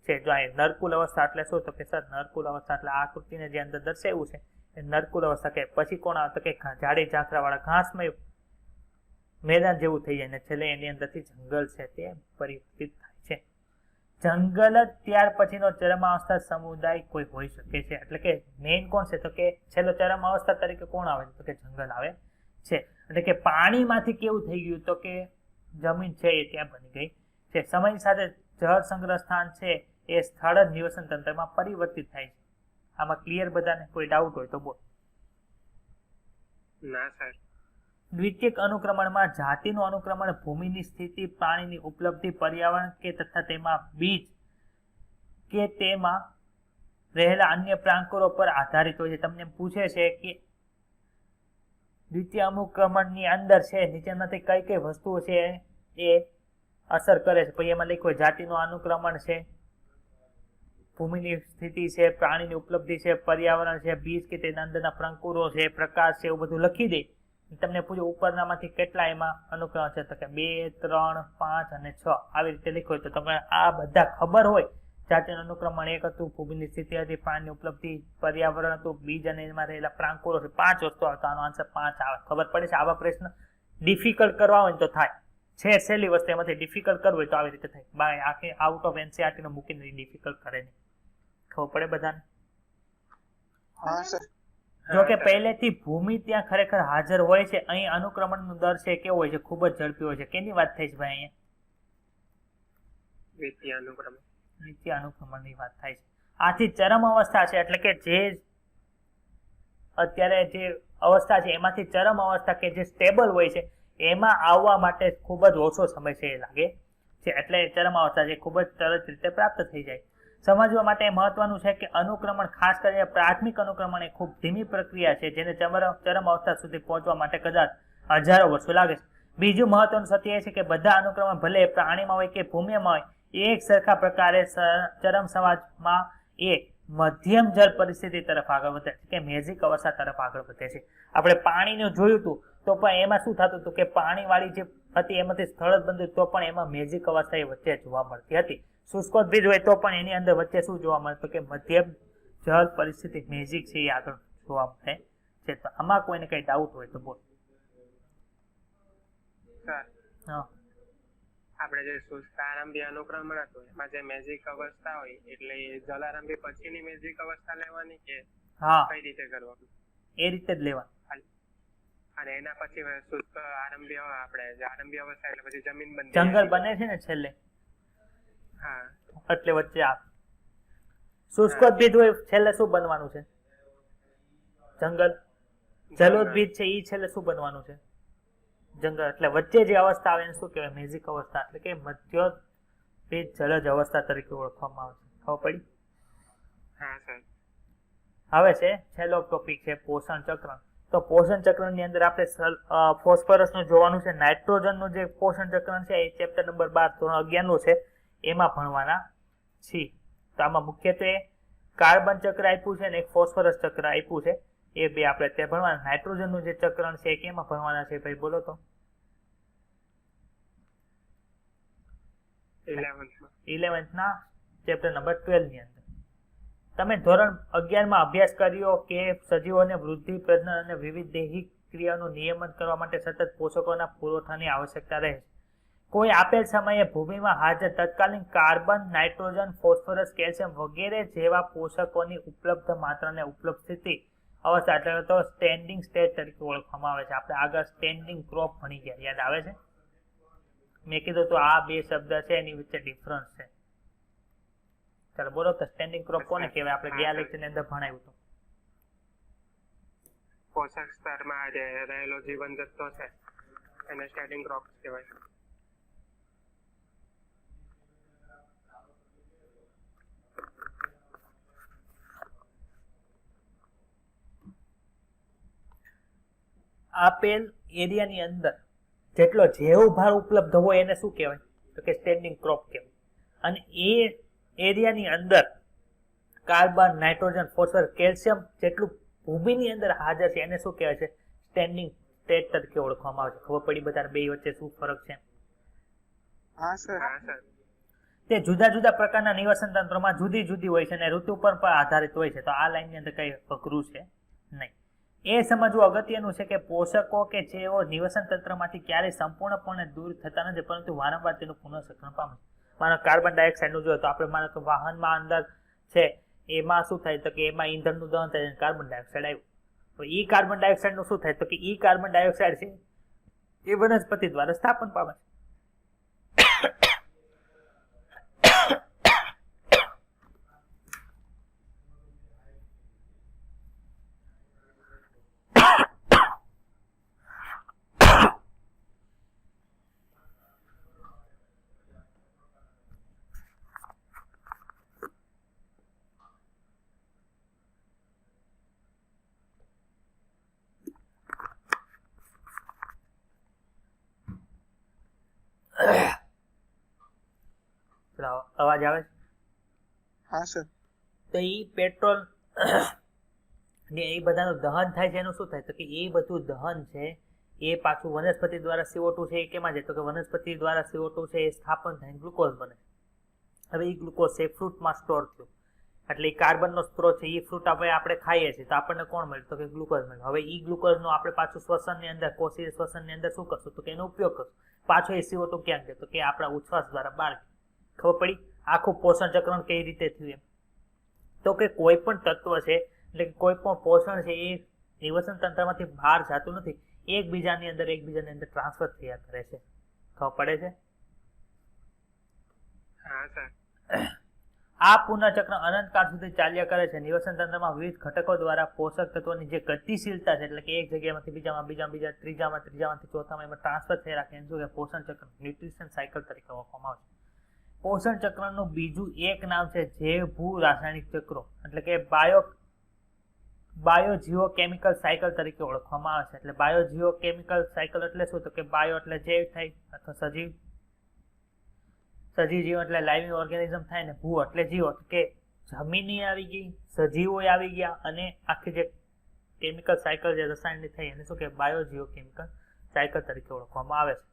છે. જો અહીં નરકુલ અવસ્થા એટલે શું તો કે સર નરકુલ અવસ્થા એટલે આ આકૃતિને જે અંદર દર્શાવ્યું છે એ નરકુલ અવસ્થા કે પછી કોણ આવે તો કે જાડી ઝાંખરાવાળા ઘાસમય મેદાન જેવું થઈ જાય ને છેલ્લે એની અંદરથી જંગલ છે તે પરિવર્તિત થાય છે. જંગલ જ ત્યાર પછીનો ચરમાવસ્થા સમુદાય કોઈ હોઈ શકે છે. એટલે કે મેઇન કોણ છે તો કે છેલ્લો ચરમાવસ્થા તરીકે કોણ આવે છે તો કે જંગલ આવે છે. એટલે કે પાણીમાંથી કેવું થઈ ગયું તો કે જમીન છે એ ત્યાં બની ગઈ છે. સમય સાથે જળ સંગ્રહ સ્થાન છે એ સ્થળ જ નિવસન તંત્રમાં પરિવર્તિત થાય છે. આમાં ક્લિયર બધાને? કોઈ ડાઉટ હોય તો બોલ. ના સર. દ્વિતીયક અનુક્રમણમાં જાતિનું અનુક્રમણ ભૂમિની સ્થિતિ, પાણીની ઉપલબ્ધિ, પર્યાવરણ કે તથા તેમાં બીજ કે તેમાં રહેલા અન્ય પ્રાંકુરો પર આધારિત હોય છે. તમને પૂછે છે કે દ્વિતીય અનુક્રમણની અંદર છે નીચેનામાંથી કઈ કઈ વસ્તુઓ છે એ અસર કરે છે. પછી એમાં લખ્યું જાતિનું અનુક્રમણ છે, ભૂમિની સ્થિતિ છે, પ્રાણીની ઉપલબ્ધિ છે, પર્યાવરણ છે, બીજ કે તેના અંદરના પ્રાંકુરો છે, પ્રકાશ છે, એવું બધું લખી દે. તમને પૂછ્યું ઉપરનામાંથી કેટલા એમાં અનુક્રમણ છે તો કે 2, 3, 5 અને 6 આવી રીતે લખ્યું હોય તો તમે આ બધા ખબર હોય. જાતિનું અનુક્રમણ 1 હતું, ભૂમિની સ્થિતિ હતી, પાણીની ઉપલબ્ધિ, પર્યાવરણ હતું, બીજ અને એમાં રહેલા પ્રાંકુરો છે. 5 વસ્તુ આવે તો આનો આન્સર 5 આવે. ખબર પડે છે? આવા પ્રશ્ન ડિફિકલ્ટ કરવા હોય તો થાય છે. સહેલી વસ્તુ એમાંથી ડિફિકલ્ટ કરવું હોય તો આવી રીતે થાય. બાય આખી આઉટ ઓફ એનસીઆરટી નો મૂકીને ડિફિકલ્ટ કરે નહીં. ખબર પડે બધાને? હા સર. જો કે પહેલેથી ભૂમિ ત્યાં ખરેખર હાજર હોય છે. અહીં અનુક્રમણનો દર છે કેવો હોય છે? ખૂબ જ ઝડપી હોય છે. કેની વાત થઈ છે ભાઈ અહીંયા? દ્વિતીય અનુક્રમણ. દ્વિતીય અનુક્રમણની વાત થાય છે. આથી ચરમ અવસ્થા છે એટલે કે જે અત્યારે જે અવસ્થા છે એમાંથી ચરમ અવસ્થા કે જે સ્ટેબલ હોય છે એમાં આવવા માટે ખૂબ જ ઓછો સમય છે એ લાગે છે. એટલે ચરમ અવસ્થા છે ખૂબ જ તરત રીતે પ્રાપ્ત થઈ જાય. સમજવા માટે મહત્વનું છે કે અનુક્રમણ ખાસ કરીને પ્રાથમિક અનુક્રમણ એ ખૂબ ધીમી પ્રક્રિયા છે જેને ચરમ અવસ્થા સુધી પહોંચવા માટે કદાચ હજારો વર્ષો લાગે છે. બીજું મહત્વનું સત્ય એ છે કે બધા અનુક્રમણ ભલે પ્રાણીમાં હોય કે ભૂમિમાં હોય એક સરખા પ્રકારે ચરમ સમાજમાં એ મધ્યમ જળ પરિસ્થિતિ તરફ આગળ વધે છે કે મેજિક અવસ્થા તરફ આગળ વધે છે. આપણે પાણીનું જોયું હતું તો પણ એમાં શું થતું હતું કે પાણીવાળી જે હતી એમાંથી સ્થળ જ બનતું તો પણ એમાં મેજિક અવસ્થા એ વચ્ચે જોવા મળતી હતી. શુષ્કોદ્ભિદ હોય તો પણ એની અંદર વચ્ચે શું જોવા મળે તો કે મધ્યમ જળ પરિસ્થિતિ મેજિક છે એ આગળ જોવા મળે છે. તો આમાં કોઈને કઈ ડાઉટ હોય તો બોલ. સર હા, આપણે જે શુષ્કારંભી અનુક્રમણ હતું એમાં જે મેજિક અવસ્થા હોય એટલે જલારંભી પછીની મેજિક અવસ્થા લેવાની કે હા, કઈ રીતે કરવાનું? એ રીતે જ લેવાનું. અને એના પછી શુષ્ક આરંભી આપણે જે આરંભી અવસ્થા એટલે પછી જમીન બની જંગલ બને છે ને છેલ્લે, હા એટલે વચ્ચે આ શુષ્કોદ્ભિદ હોય છેલ્લે શું બનવાનું છે? જંગલ. જલોદ્ભિદ છે એ છેલ્લે શું બનવાનું છે? જંગલ. એટલે વચ્ચે જે અવસ્થા આવે એને શું કહેવાય? મેજિક અવસ્થા. એટલે કે મધ્યોદ્ભિદ જલજ અવસ્થા તરીકે ઓળખવામાં આવે છે. ખબર પડી? હા સર. હવે છે છેલ્લો ટોપિક છે પોષણ ચક્ર. તો પોષણ ચક્રની અંદર આપણે ફોસ્ફરસનું જોવાનું છે, નાઇટ્રોજનનું જે પોષણ ચક્ર છે એ ચેપ્ટર નંબર 12 ધોરણ 11 નું છે, એમાં ભણવાના છીએ. તો આમાં મુખ્યત્વે કાર્બન ચક્ર આપ્યું છે અને એક ફોસ્ફરસ ચક્ર આપ્યું છે, એ બે આપણે અત્યારે ભણવાના. નાઇટ્રોજનનું જે ચક્ર છે એ કેમાં ભણવાના છે ભાઈ બોલો તો? 11th ના ચેપ્ટર નંબર 12 ની અંદર. તમે ધોરણ 11 માં અભ્યાસ કર્યો કે સજીવોને વૃદ્ધિ, પ્રજનન અને વિવિધ દૈહિક ક્રિયાનું નિયમન કરવા માટે સતત પોષકોના પુરવઠાની આવશ્યકતા રહે છે. કોઈ આપેલ સમયે ભૂમિમાં હાજર તત્કાલીન કાર્બન, નાઇટ્રોજન, ફોસ્ફરસ, કેલ્શિયમ વગેરે જેવા પોષકોની ઉપલબ્ધ માત્રાને ઉપલબ્ધ સ્થિતિ અવસ્થા એટલે તો સ્ટેન્ડિંગ સ્ટેટ તરીકે ઓળખવામાં આવે છે. આપણે આગળ સ્ટેન્ડિંગ ક્રોપ ભણી ગયા, યાદ આવે છે? મેં કીધું તો આ બે શબ્દ છે એની વચ્ચે ડિફરન્સ છે. ચાલો બોલો તો સ્ટેન્ડિંગ ક્રોપ કોને કહેવાય? આપણે ગયા લેક્ચરની અંદર ભણાવ્યું હતું. પોષક સ્તરમાં જે રહેલો જીવન જથ્થો છે એને સ્ટેન્ડિંગ ક્રોપ કહેવાય. આપેલ એરિયાની અંદર જેટલો જૈવ ભાર ઉપલબ્ધ હોય એને શું કહેવાય? તો કે સ્ટેન્ડિંગ ક્રોપ કહેવાય. અને એ એરિયાની અંદર કાર્બન, નાઇટ્રોજન, ફોસ્ફરસ, કેલ્શિયમ જેટલું ભૂમિની અંદર હાજર છે એને શું કહેવાય છે? સ્ટેન્ડિંગ સ્ટેટ તરીકે ઓળખવામાં આવે છે. ખબર પડી બધાને બે વચ્ચે શું ફરક છે? હા સર. તે જુદા જુદા પ્રકારના નિવસન તંત્રોમાં જુદી જુદી હોય છે અને ઋતુ પર પણ આધારિત હોય છે. તો આ લાઈનની અંદર કઈ અઘરું છે નહીં. એ સમજવું અગત્યનું છે કે પોષકો કે જેઓ નિવસન તંત્રમાંથી ક્યારેય સંપૂર્ણપણે દૂર થતા નથી, પરંતુ વારંવાર તેનું પુનઃચક્રણ પામે છે. માનો કાર્બન ડાયોક્સાઇડનું જોઈએ તો આપણે માનો કે વાહનમાં અંદર છે એમાં શું થાય? તો કે એમાં ઈંધણનું દહન થાય, કાર્બન ડાયોક્સાઇડ આવ્યું. તો ઈ કાર્બન ડાયોક્સાઇડનું શું થાય? તો કે ઈ કાર્બન ડાયોક્સાઇડ છે એ વનસ્પતિ દ્વારા સ્થાપન પામે છે. અવાજ આવે છે? હા સર. તો એ પેટ્રોલ ને એ બધાનું દહન થાય છે એનું શું થાય? તો કે એ બધું દહન છે એ પાછું વનસ્પતિ દ્વારા CO2 છે એ કેમાં જાય? તો કે વનસ્પતિ દ્વારા CO2 છે એ સ્થાપન થાય ગ્લુકોઝ બને. હવે એ ગ્લુકોઝ છે ફ્રૂટમાં સ્ટોર થયું એટલે એ કાર્બનનો સ્ત્રોત છે. એ ફ્રૂટ આપણે ખાઈએ છીએ તો આપણને કોણ મળે? તો કે ગ્લુકોઝ મળે. હવે એ ગ્લુકોઝનું આપણે પાછું શ્વસનની અંદર, કોષીય શ્વસનની અંદર શું કરશું? તો કે એનો ઉપયોગ કરશું. પાછો એ CO2 ક્યાં ગયો? તો કે આપણા ઉચ્છ્વાસ દ્વારા બહાર. ખબર પડી આખું પોષણ ચક્ર કઈ રીતે થયું એમ? તો કે કોઈ પણ તત્વ છે એટલે કે કોઈ પણ પોષણ છે એ નિવસન તંત્રમાંથી બહાર જતું નથી, એકબીજાની અંદર ટ્રાન્સફર થયા કરે છે. ખબર પડે છે? હા સર. આ પુનઃચક્ર અનંતકાળ સુધી ચાલ્યા કરે છે. નિવસન તંત્રમાં વિવિધ ઘટકો દ્વારા પોષક તત્વોની જે ગતિશીલતા છે એટલે કે એક જગ્યામાંથી બીજામાં, ત્રીજામાંથી ચોથામાં એમાં ટ્રાન્સફર થઈ રાખે એને શું કે પોષણ ચક્ર, ન્યુટ્રિશન સાયકલ તરીકે ઓળખવામાં આવે છે. પોષણ ચક્રનું બીજું એક નામ છે જૈવ ભૂ રાસાયણિક ચક્રો એટલે કે બાયોજીઓકેમિકલ સાયકલ તરીકે ઓળખવામાં આવે છે. એટલે બાયોજીઓકેમિકલ સાયકલ એટલે શું? તો કે બાયો એટલે જૈવ થાય અથવા સજીવ જીવ એટલે લાઇવિંગ ઓર્ગેનિઝમ થાય ને ભૂ એટલે જીવો કે જમીની આવી ગઈ, સજીવો આવી ગયા અને આખી જે કેમિકલ સાયકલ જે રસાયણની થઈ એને શું કે બાયોજીઓકેમિકલ સાયકલ તરીકે ઓળખવામાં આવે છે.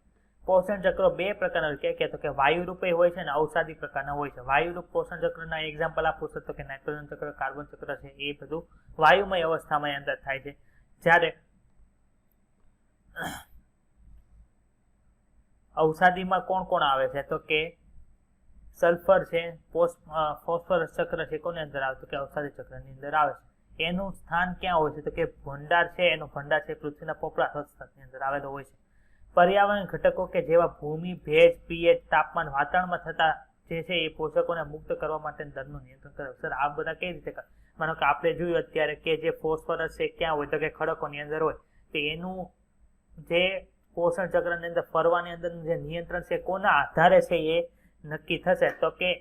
પોષણ ચક્રો બે પ્રકારના હોય કે તો કે વાયુ રૂપે હોય છે અને અવસાદી પ્રકારના હોય છે. વાયુ રૂપ પોષણ ચક્રના એક્ઝામ્પલ આપું છું તો કે નાઇટ્રોજન ચક્ર, કાર્બન ચક્ર છે એ બધું વાયુમય અવસ્થામાં અંદર થાય છે. જ્યારે અવસાદીમાં કોણ કોણ આવે છે? તો કે સલ્ફર છે, ફોસ્ફરસ ચક્ર છે કોની અંદર આવે? તો કે અવસાદી ચક્રની અંદર આવે છે. એનું સ્થાન ક્યાં હોય છે? તો કે ભંડાર છે, એનો ભંડાર છે પૃથ્વીના પોપડા અવસ્થાની અંદર આવેલો હોય છે. પર્યાવરણ ઘટકો કે જેવા ભૂમિ, ભેજ, પીએચ, તાપમાન, વાતાવરણમાં થતા જે છે એ પોષકોને મુક્ત કરવા માટે દરનું નિયંત્રણ કરે. સર આ બધા કઈ રીતે કરે? માનો કે આપણે જોયું અત્યારે કે જે ફોસ્ફરસ છે ક્યાં હોય? તો કે ખડકોની અંદર હોય. તો એનું જે પોષણ ચક્રની અંદર ફરવાની અંદરનું જે નિયંત્રણ છે કોના આધારે છે એ નક્કી થશે? તો કે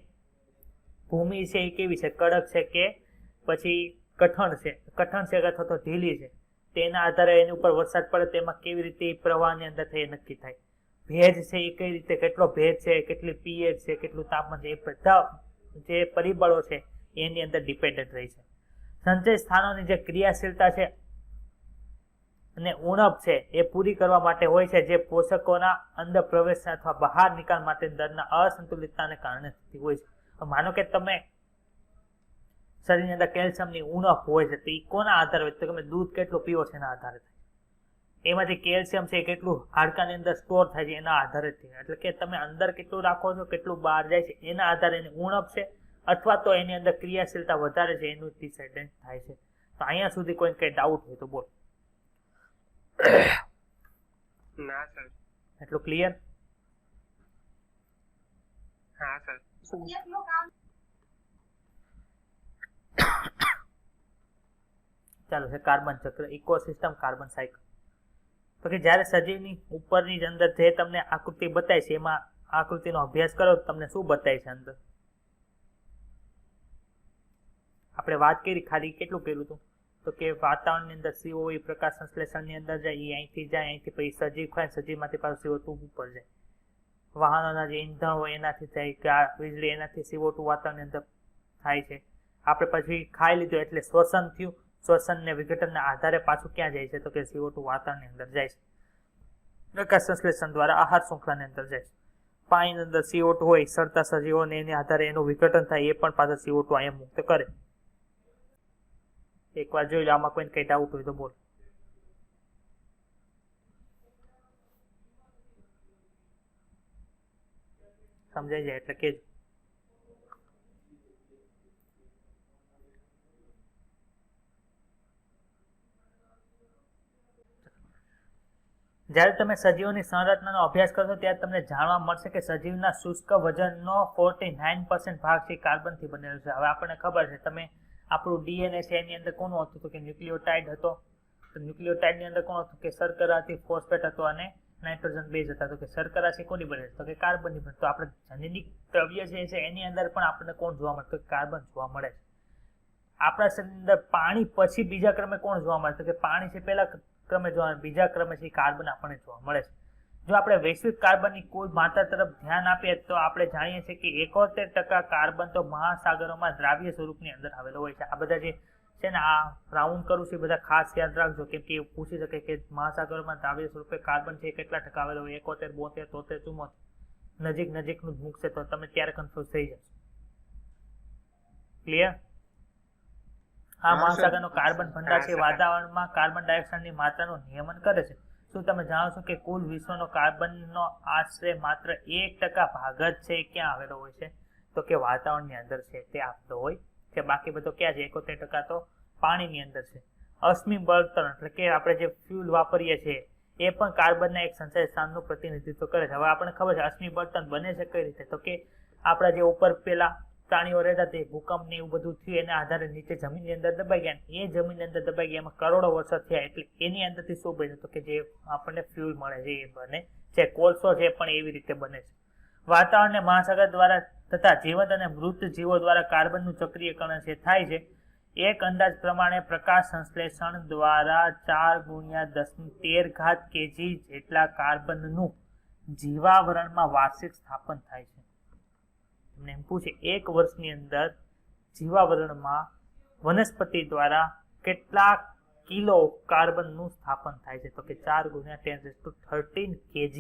ભૂમિ છે એ કેવી છે? કડક છે કે પછી કઠણ છે અથવા તો ઢીલી છે, તેના આધારે એની ઉપર વરસાદ પડે તેમાં કેવી રીતે એ પ્રવાહની અંદર થઈ નક્કી થાય. ભેજ છે એ કઈ રીતે, કેટલો ભેજ છે, કેટલી પીએચ છે, કેટલું તાપમાન છે, એ બધા જે પરિબળો છે એની અંદર ડિપેન્ડન્ટ રહી છે. સંચય સ્થાનોની જે ક્રિયાશીલતા છે અને ઉણપ છે એ પૂરી કરવા માટે હોય છે, જે પોષકોના અંદર પ્રવેશ અથવા બહાર નિકાલ માટે દરના અસંતુલિતતાને કારણે થતી હોય છે. માનો કે તમે શરીરની અંદર કેલ્શિયમની ઉણપ હોય છે, તો એ કોના આધારે હોય? તો તમે દૂધ કેટલું પીવો છે એના આધારે થાય. એમાંથી કેલ્શિયમ છે કેટલું હાડકાની અંદર સ્ટોર થાય છે એના આધારે થાય. એટલે કે તમે અંદર કેટલું રાખો છો, કેટલું બહાર જાય છે એના આધારે એની ઉણપ છે અથવા તો એની અંદર ક્રિયાશીલતા વધારે છે એનું ડિસાઇડન્ટ થાય છે. તો અહીંયા સુધી કોઈ કઈ ડાઉટ હોય તો બોલ. ના સર. એટલું ક્લિયર? હા સર. ચાલો છે કાર્બન ચક્ર, ઇકોસિસ્ટમ, કાર્બન સાયકલ. તો કે જ્યારે સજીવની ઉપરની જ અંદર જે તમને આકૃતિ બતાય છે એમાં આકૃતિનો અભ્યાસ કરો તો તમને શું બતાય છે અંદર? આપણે વાત કરી, ખાલી કેટલું કર્યું હતું? તો કે વાતાવરણની અંદર CO2 પ્રકાશ સંશ્લેષણની અંદર જાય, એ અહીંથી જાય, અહીંથી પછી સજીવ ખાય, સજીવમાંથી પાછું CO2 ઉપર જાય. વાહનોના જે ઈંધણ હોય એનાથી જાય, કે આ વીજળી એનાથી CO2 વાતાવરણની અંદર થાય છે. આપણે પછી ખાઈ લીધું એટલે શ્વસન થયું, શ્વસન ને વિઘટનના આધારે પાછું ક્યાં જાય છે? તો કે CO2 વાતાવરણની અંદર જાય છે. પ્રકાશ સંશ્લેષણ દ્વારા આહાર શૃંખલાની અંદર જાય છે. પાણીની અંદર CO2 હોય, સડતા સજીવોને એની આધારે એનું વિઘટન થાય, એ પણ પાછા CO2 અહીંયા મુક્ત કરે. એકવાર જોઈ લો, આમાં કોઈને કઈ ડાઉટ હોય તો બોલ. સમજાઈ જાય એટલે કેજો. જ્યારે તમે સજીવોની સંરચનાનો અભ્યાસ કરશો ત્યારે તમને જાણવા મળશે કે સજીવના શુષ્ક વજનનો 49% ભાગ છે કાર્બનથી બનેલો છે. હવે આપણને ખબર છે, તમે આપણું ડીએનએ છે એની અંદર કોનું હતું? તો કે ન્યુક્લિયોટાઇડ હતો. તો ન્યુક્લિયોટાઇડની અંદર કોણ હતું? કે શર્કરા હતી, ફોસ્ફેટ હતો અને નાઇટ્રોજન બેઝ હતા. તો કે શર્કરા છે કોની બને છે? તો કે કાર્બનની બને. તો આપણે જનીનિક દ્રવ્ય છે એની અંદર પણ આપણને કોણ જોવા મળે? તો કાર્બન જોવા મળે છે. આપણા શરીરની અંદર પાણી પછી બીજા ક્રમે કોણ જોવા મળે? તો કે પાણી છે પહેલા ક્રમે જોવા મળે, બીજા ક્રમે છે કાર્બન આપણને જોવા મળે છે. જો આપણે વૈશ્વિક કાર્બનની કુલ માત્રા તરફ ધ્યાન આપીએ તો આપણે જાણીએ છીએ કે 71% કાર્બન તો મહાસાગરોમાં દ્રાવ્ય સ્વરૂપની અંદર આવેલો હોય છે. આ બધા જે છે ને, આ રાઉન્ડ કરું છું, બધા ખાસ યાદ રાખજો, કેમ કે એવું પૂછી શકે કે મહાસાગરોમાં દ્રાવ્ય સ્વરૂપે કાર્બન છે કેટલા ટકા આવેલો હોય? 71, 72, 73, 74. નજીકનું જ મૂકશે તો તમે ત્યારે કન્ફ્યુઝ થઈ જશો. ક્લિયર? આ મહાસાગરનો કાર્બન ભંડાર છે વાતાવરણમાં કાર્બન ડાયોક્સાઇડની માત્રાનું નિયમન કરે છે. શું તમે જાણો છો કે કુલ વિશ્વનો કાર્બનનો આશરે માત્ર 1% ભાગ જ છે ક્યાં આવેલો હોય છે? તો કે વાતાવરણની અંદર છે તે આવેલો હોય છે. બાકી બધો ક્યાં છે? 71% તો પાણીની અંદર છે. અશ્મિ બળતણ એટલે કે આપણે જે ફ્યુલ વાપરીએ છીએ એ પણ કાર્બનના એક સંચય સ્થાનનું પ્રતિનિધિત્વ કરે છે. હવે આપણને ખબર છે અશ્મિ બળતણ બને છે કઈ રીતે? તો કે આપણા જે ઉપર પેલા પ્રાણીઓ રહેતા તે ભૂકંપ ને એવું બધું થયું, એના આધારે નીચે જમીનની અંદર દબાઈ ગયા, એ જમીનની અંદર દબાઈ ગયા, એમાં કરોડો વર્ષો થયા, એટલે એની અંદરથી શું બને? તો કે જે આપણને ફ્યુલ મળે છે એ બને છે. કોલસો છે પણ એવી રીતે બને છે. વાતાવરણ ને મહાસાગર દ્વારા તથા જીવંત અને મૃત જીવો દ્વારા કાર્બનનું ચક્રીયકરણ છે થાય છે. એક અંદાજ પ્રમાણે પ્રકાશ સંશ્લેષણ દ્વારા 4×10⁻13 kg જેટલા કાર્બનનું જીવાવરણમાં વાર્ષિક સ્થાપન થાય છે. તમને એમ પૂછે, એક વર્ષની અંદર જીવાવરણમાં વનસ્પતિ દ્વારા કેટલા કિલો કાર્બનનું સ્થાપન થાય છે? તો કે 4×10⁻13 kg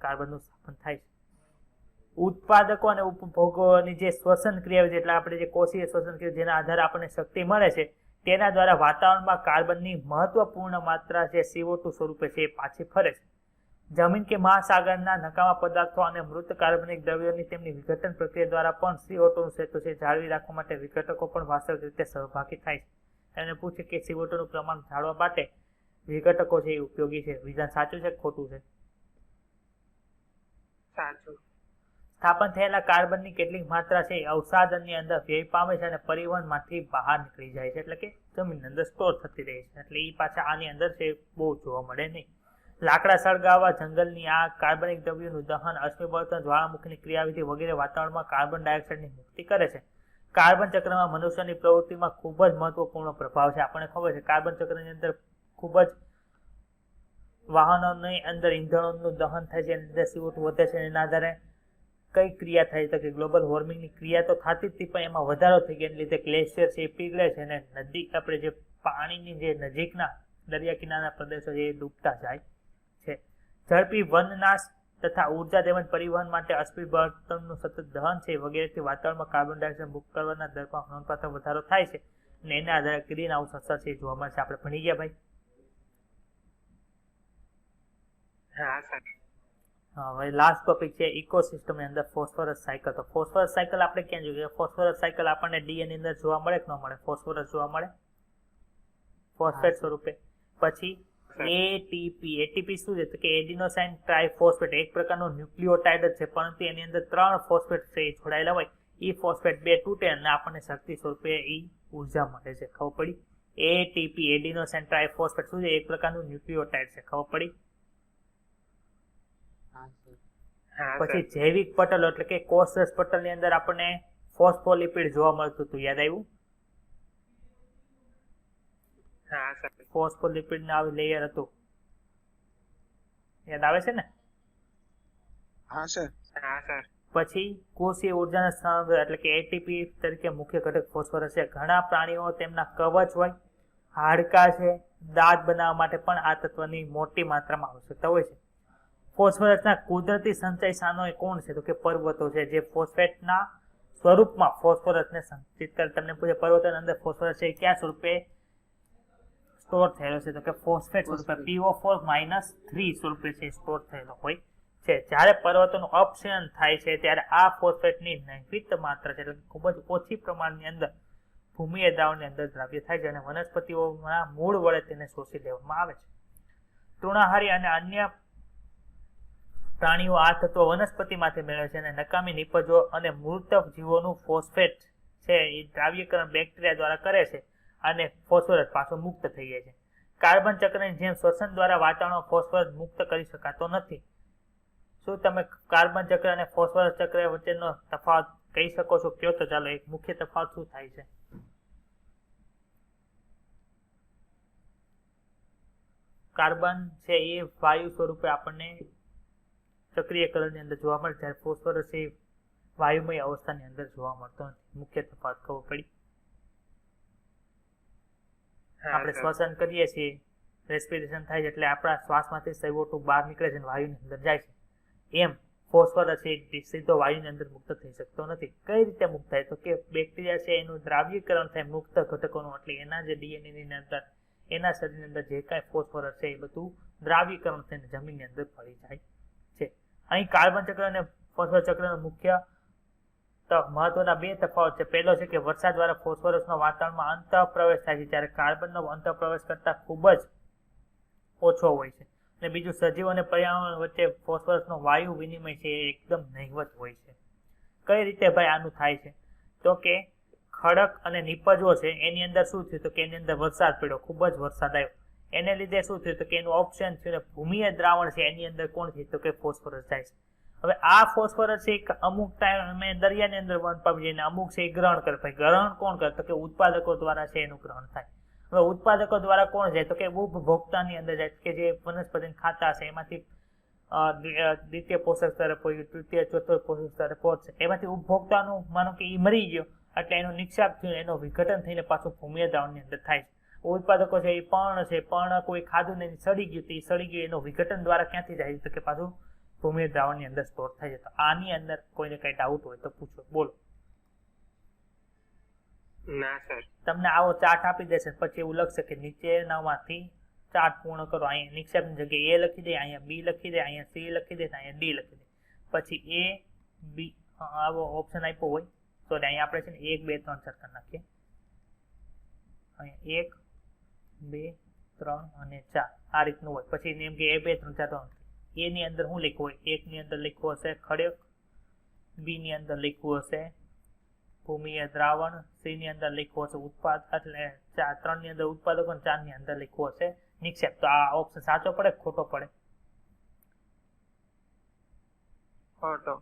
કાર્બનનું સ્થાપન થાય છે. ઉત્પાદકો અને ઉપભોગોની જે શ્વસન ક્રિયા છે, એટલે આપણે જે કોષીય શ્વસન ક્રિયા જેના આધારે આપણને શક્તિ મળે છે, તેના દ્વારા વાતાવરણમાં કાર્બનની મહત્વપૂર્ણ માત્રા જે CO2 સ્વરૂપે છે એ પાછી ફરે છે. જમીન કે મહાસાગરના નકામા પદાર્થો અને મૃત કાર્બનિક દ્રવ્યોની તેમની વિઘટન પ્રક્રિયા દ્વારા પણ CO2 નું ક્ષેત્ર છે જાળવી રાખવા માટે વિઘટકો પણ વાસ્તવિક રીતે સહભાગી થાય છે. એને પૂછે કે CO2 નું પ્રમાણ જાળવવા માટે વિઘટકો છે એ ઉપયોગી છે. વિધાન સાચું છે કે ખોટું છે? સાચું. સ્થાપન થયેલા કાર્બનની કેટલીક માત્રા છે અવસાદનની અંદર વ્યય પામે છે અને પરિવહનમાંથી બહાર નીકળી જાય છે, એટલે કે જમીનની અંદર સ્ટોર થતી રહે છે. એટલે એ પાછા આની અંદર છે બહુ જોવા મળે નહીં. લાકડા સળગાવવા, જંગલની આગ, કાર્બનિક દ્રવ્યોનું દહન, અશ્મિ બળતણ, જ્વાળામુખીની ક્રિયાવિધિ વગેરે વાતાવરણમાં કાર્બન ડાયોક્સાઇડની મુક્તિ કરે છે. કાર્બન ચક્રમાં મનુષ્યની પ્રવૃત્તિમાં ખૂબ જ મહત્વપૂર્ણ પ્રભાવ છે. આપણને ખબર છે કાર્બન ચક્રની અંદર ખૂબ જ વાહનોની અંદર ઈંધણોનું દહન થાય છે, એની અંદર CO2 વધે છે. એના આધારે કઈ ક્રિયા થાય તો કે ગ્લોબલ વોર્મિંગની ક્રિયા તો થતી જ હતી, પણ એમાં વધારો થઈ ગયા. એને લીધે ગ્લેશિયર છે એ પીગળે છે અને નદી આપણે જે પાણીની જે નજીકના દરિયા કિનારાના પ્રદેશો છે એ ડૂબતા જાય છે. ઝડપી વનનાશ તથા ઉર્જા તેમજ પરિવહન માટે અશ્મિ બળતણનું સતત દહન છે વગેરેથી વાતાવરણમાં કાર્બન ડાયોક્સાઇડ મુક્ત કરવાના દરમાં નોંધપાત્ર વધારો થાય છે અને એના આધારે ગ્રીન હાઉસ અસર છે એ જોવા મળે છે. આપણે ભણી ગયા ભાઈ? હા સર. હવે લાસ્ટ ટોપિક છે ઇકોસિસ્ટમની અંદર ફોસ્ફરસ સાયકલ. તો ફોસ્ફરસ સાયકલ આપણે ક્યાં જોઈએ? ફોસ્ફરસ સાયકલ આપણને ડીએનએ અંદર જોવા મળે કે ન મળે? ફોસ્ફરસ જોવા મળે ફોસ્ફેટ સ્વરૂપે. પછી એટીપી શું છે તો કે એડિનોસાઇન ટ્રાઇફોસ્ફેટ એક પ્રકારનું ન્યુક્લિયોટાઇડ જ છે, પરંતુ એની અંદર 3 ફોસ્ફેટ છે એ જોડાયેલા હોય. એ ફોસ્ફેટ 2 તૂટે અને આપણને શક્તિ સ્વરૂપે એ ઉર્જા મળે છે. ખબર પડી? એટીપી એડિનોસાઇન ટ્રાઇફોસ્ફેટ શું છે? એક પ્રકારનું ન્યુક્લિયોટાઇડ છે. ખબર પડી? પછી જૈવિક પટલ એટલે કે કોષરસ પટલની અંદર આપણને ફોસ્ફોલિપિડ જોવા મળતું હતું. યાદ આવ્યું? ફોસ્ફોલિપિડ ના લેયર હતું. યાદ આવે છે ને? હા સર. પછી કોષીય ઉર્જાના સ્થાન એટલે કે એટીપી તરીકે મુખ્ય ઘટક ફોસ્ફરસ છે. ઘણા પ્રાણીઓ તેમના કવચ હોય, હાડકા છે, દાંત બનાવવા માટે પણ આ તત્વની મોટી માત્રામાં આવશ્યકતા હોય છે. ફોસ્ફરસના કુદરતી સંચય સ્થાનો એ કોણ છે તો કે પર્વતો છે, જે ફોસ્ફેટના સ્વરૂપમાં ફોસ્ફરસને સંચિત કરે. તમને પૂછે પર્વતોની અંદર ફોસ્ફરસ છે કયા સ્વરૂપે સ્ટોર થયેલો છે તો કે ફોસ્ફેટ સ્વરૂપે PO4-3 સ્વરૂપે છે સ્ટોર થયેલો હોય છે. જ્યારે પર્વતોનું અપક્ષયન થાય છે ત્યારે આ ફોસ્ફેટની નહિવત માત્રા છે એટલે ખૂબ જ ઓછી પ્રમાણની અંદર ભૂમિય દ્રાવણની અંદર દ્રાવ્ય થાય છે અને વનસ્પતિઓના મૂળ વડે તેને શોષી લેવામાં આવે છે. તૃણાહારી અને અન્ય પ્રાણીઓ આ તત્વો વનસ્પતિમાંથી મેળવે છે અને નકામી નિપજો અને મૃત જીવોનું ફોસ્ફેટ છે એ દ્રાવ્યકરણ બેક્ટેરિયા દ્વારા કરે છે અને ફોસ્ફરસ પાછો મુક્ત થઈ જાય છે. કાર્બન ચક્રની જેમ શ્વસન દ્વારા વાતાવરણમાં ફોસ્ફરસ મુક્ત કરી શકાતો નથી. શું તમે કાર્બન ચક્ર અને ફોસ્ફરસ ચક્ર વચ્ચેનો તફાવત કહી શકો છો? કયો તો ચાલો એક મુખ્ય તફાવત શું થાય છે? કાર્બન છે એ વાયુ સ્વરૂપે આપણને સક્રિયકરણની અંદર જોવા મળે, જ્યારે ફોસ્ફરસ એ વાયુમય અવસ્થાની અંદર જોવા મળતો નથી. મુખ્ય તફાવત ખબર પડી? આપણે શ્વસન કરીએ છીએ, રેસ્પિરેશન થાય છે એટલે આપણા શ્વાસમાંથી CO2 બહાર નીકળે છે અને વાયુની અંદર જાય છે. એમ ફોસ્ફરસ એ સીધો વાયુની અંદર મુક્ત થઈ શકતો નથી. કઈ રીતે મુક્ત થાય તો કે બેક્ટેરિયા છે એનું દ્રાવ્યકરણ થાય મુક્ત ઘટકોનું, એટલે એના જે ડીએનએ ની અંદર એના શરીરની અંદર જે કાંઈ ફોસ્ફરસ છે એ બધું દ્રાવ્યકરણ થઈને જમીનની અંદર ભળી જાય છે. અહીં કાર્બન ચક્ર અને ફોસ્ફરસ ચક્રનો મુખ્ય મહત્વના 2 તફાવત છે. પહેલો છે કે વરસાદ દ્વારા ફોસ્ફરસનો વાતાવરણમાં અંતઃપ્રવેશ થાય છે, જ્યારે કાર્બનનો અંતઃપ્રવેશ કરતા ખૂબ જ ઓછો હોય છે. અને બીજું, સજીવ અને પર્યાવરણ વચ્ચે ફોસ્ફરસનો વાયુ વિનિમય છે એ એકદમ નહિવત હોય છે. કઈ રીતે ભાઈ આનું થાય છે તો કે ખડક અને નિપજો છે એની અંદર શું થયું તો કે એની અંદર વરસાદ પડ્યો, ખૂબ જ વરસાદ આવ્યો, એને લીધે શું થયું તો કે એનું ઓપ્શન થયું ને ભૂમિય દ્રાવણ છે એની અંદર કોણ થયું તો કે ફોસ્ફરસ જાય છે. હવે આ ફોસ્ફરસ એક અમુક ટાઈમે દરિયાની અંદર વન પામી જાય ને અમુક છે એ ગ્રહણ કરે. ભાઈ ગ્રહણ કોણ કરે તો કે ઉત્પાદકો દ્વારા છે એનું ગ્રહણ થાય. હવે ઉત્પાદકો દ્વારા કોણ જાય તો કે ઉપભોક્તાની અંદર જાય કે જે વનસ્પતિને ખાતા હશે એમાંથી દ્વિતીય પોષક સ્તરે પહોંચ્યું, તૃતીય ચોથો પોષક સ્તરે પહોંચશે. એમાંથી ઉપભોક્તાનું માનો કે એ મરી ગયો એટલે એનો નિક્ષેપ થયું, એનો વિઘટન થઈને પાછું ભૂમિય દ્રાવણની અંદર થાય છે. ઉત્પાદકો છે એ પર્ણ છે, પર્ણ કોઈ ખાધું ને સડી ગયું તો એ સડી ગયું એનું વિઘટન દ્વારા ક્યાંથી જાય તો કે પાછું ભૂમિય દ્રાવણની અંદર સ્ટોર થાય છે. તો આની અંદર કોઈને કઈ ડાઉટ હોય તો પૂછો, બોલો. ના સર. તમને આવો ચાર્ટ આપી દેશે પછી એવું લખશે કે નીચેનામાંથી ચાર્ટ પૂર્ણ કરો. અહીંયા નિક્ષેપની જગ્યાએ A લખી દે, અહીંયા B લખી દે, અહીંયા C લખી દે, અહીંયા D લખી દે. પછી A B આવો ઓપ્શન આપ્યો હોય તો અહીંયા આપણે છે ને 1 2 3 4 કરી નાખીએ. અહીંયા 1 2 3 અને 4 આ રીતનું હોય. પછી એમ કે 1 2 3 4 A ની અંદર શું લખ્યું હોય? 1 ની અંદર લખ્યું હશે ખડક, B ની અંદર લખ્યું હશે ભૂમિય દ્રાવણ, C ની અંદર લખ્યું હશે ઉત્પાદ એટલે 3 ની અંદર ઉત્પાદકો અને 4 ની અંદર લખ્યું હશે નિક્ષેપ. તો આ ઓપ્શન સાચો પડે ખોટો પડે? ખોટો.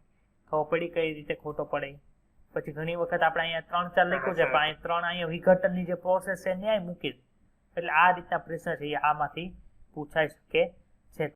ખબર પડી કઈ રીતે ખોટો પડે? પછી ઘણી વખત આપણે અહીંયા 3 4 લખ્યું છે, પણ અહીંયા 3 અહીંયા વિઘટનની જે પ્રોસેસ છે ન્યાય મૂકી. એટલે આ રીતના પ્રશ્ન છે એ આમાંથી પૂછાઈ શકે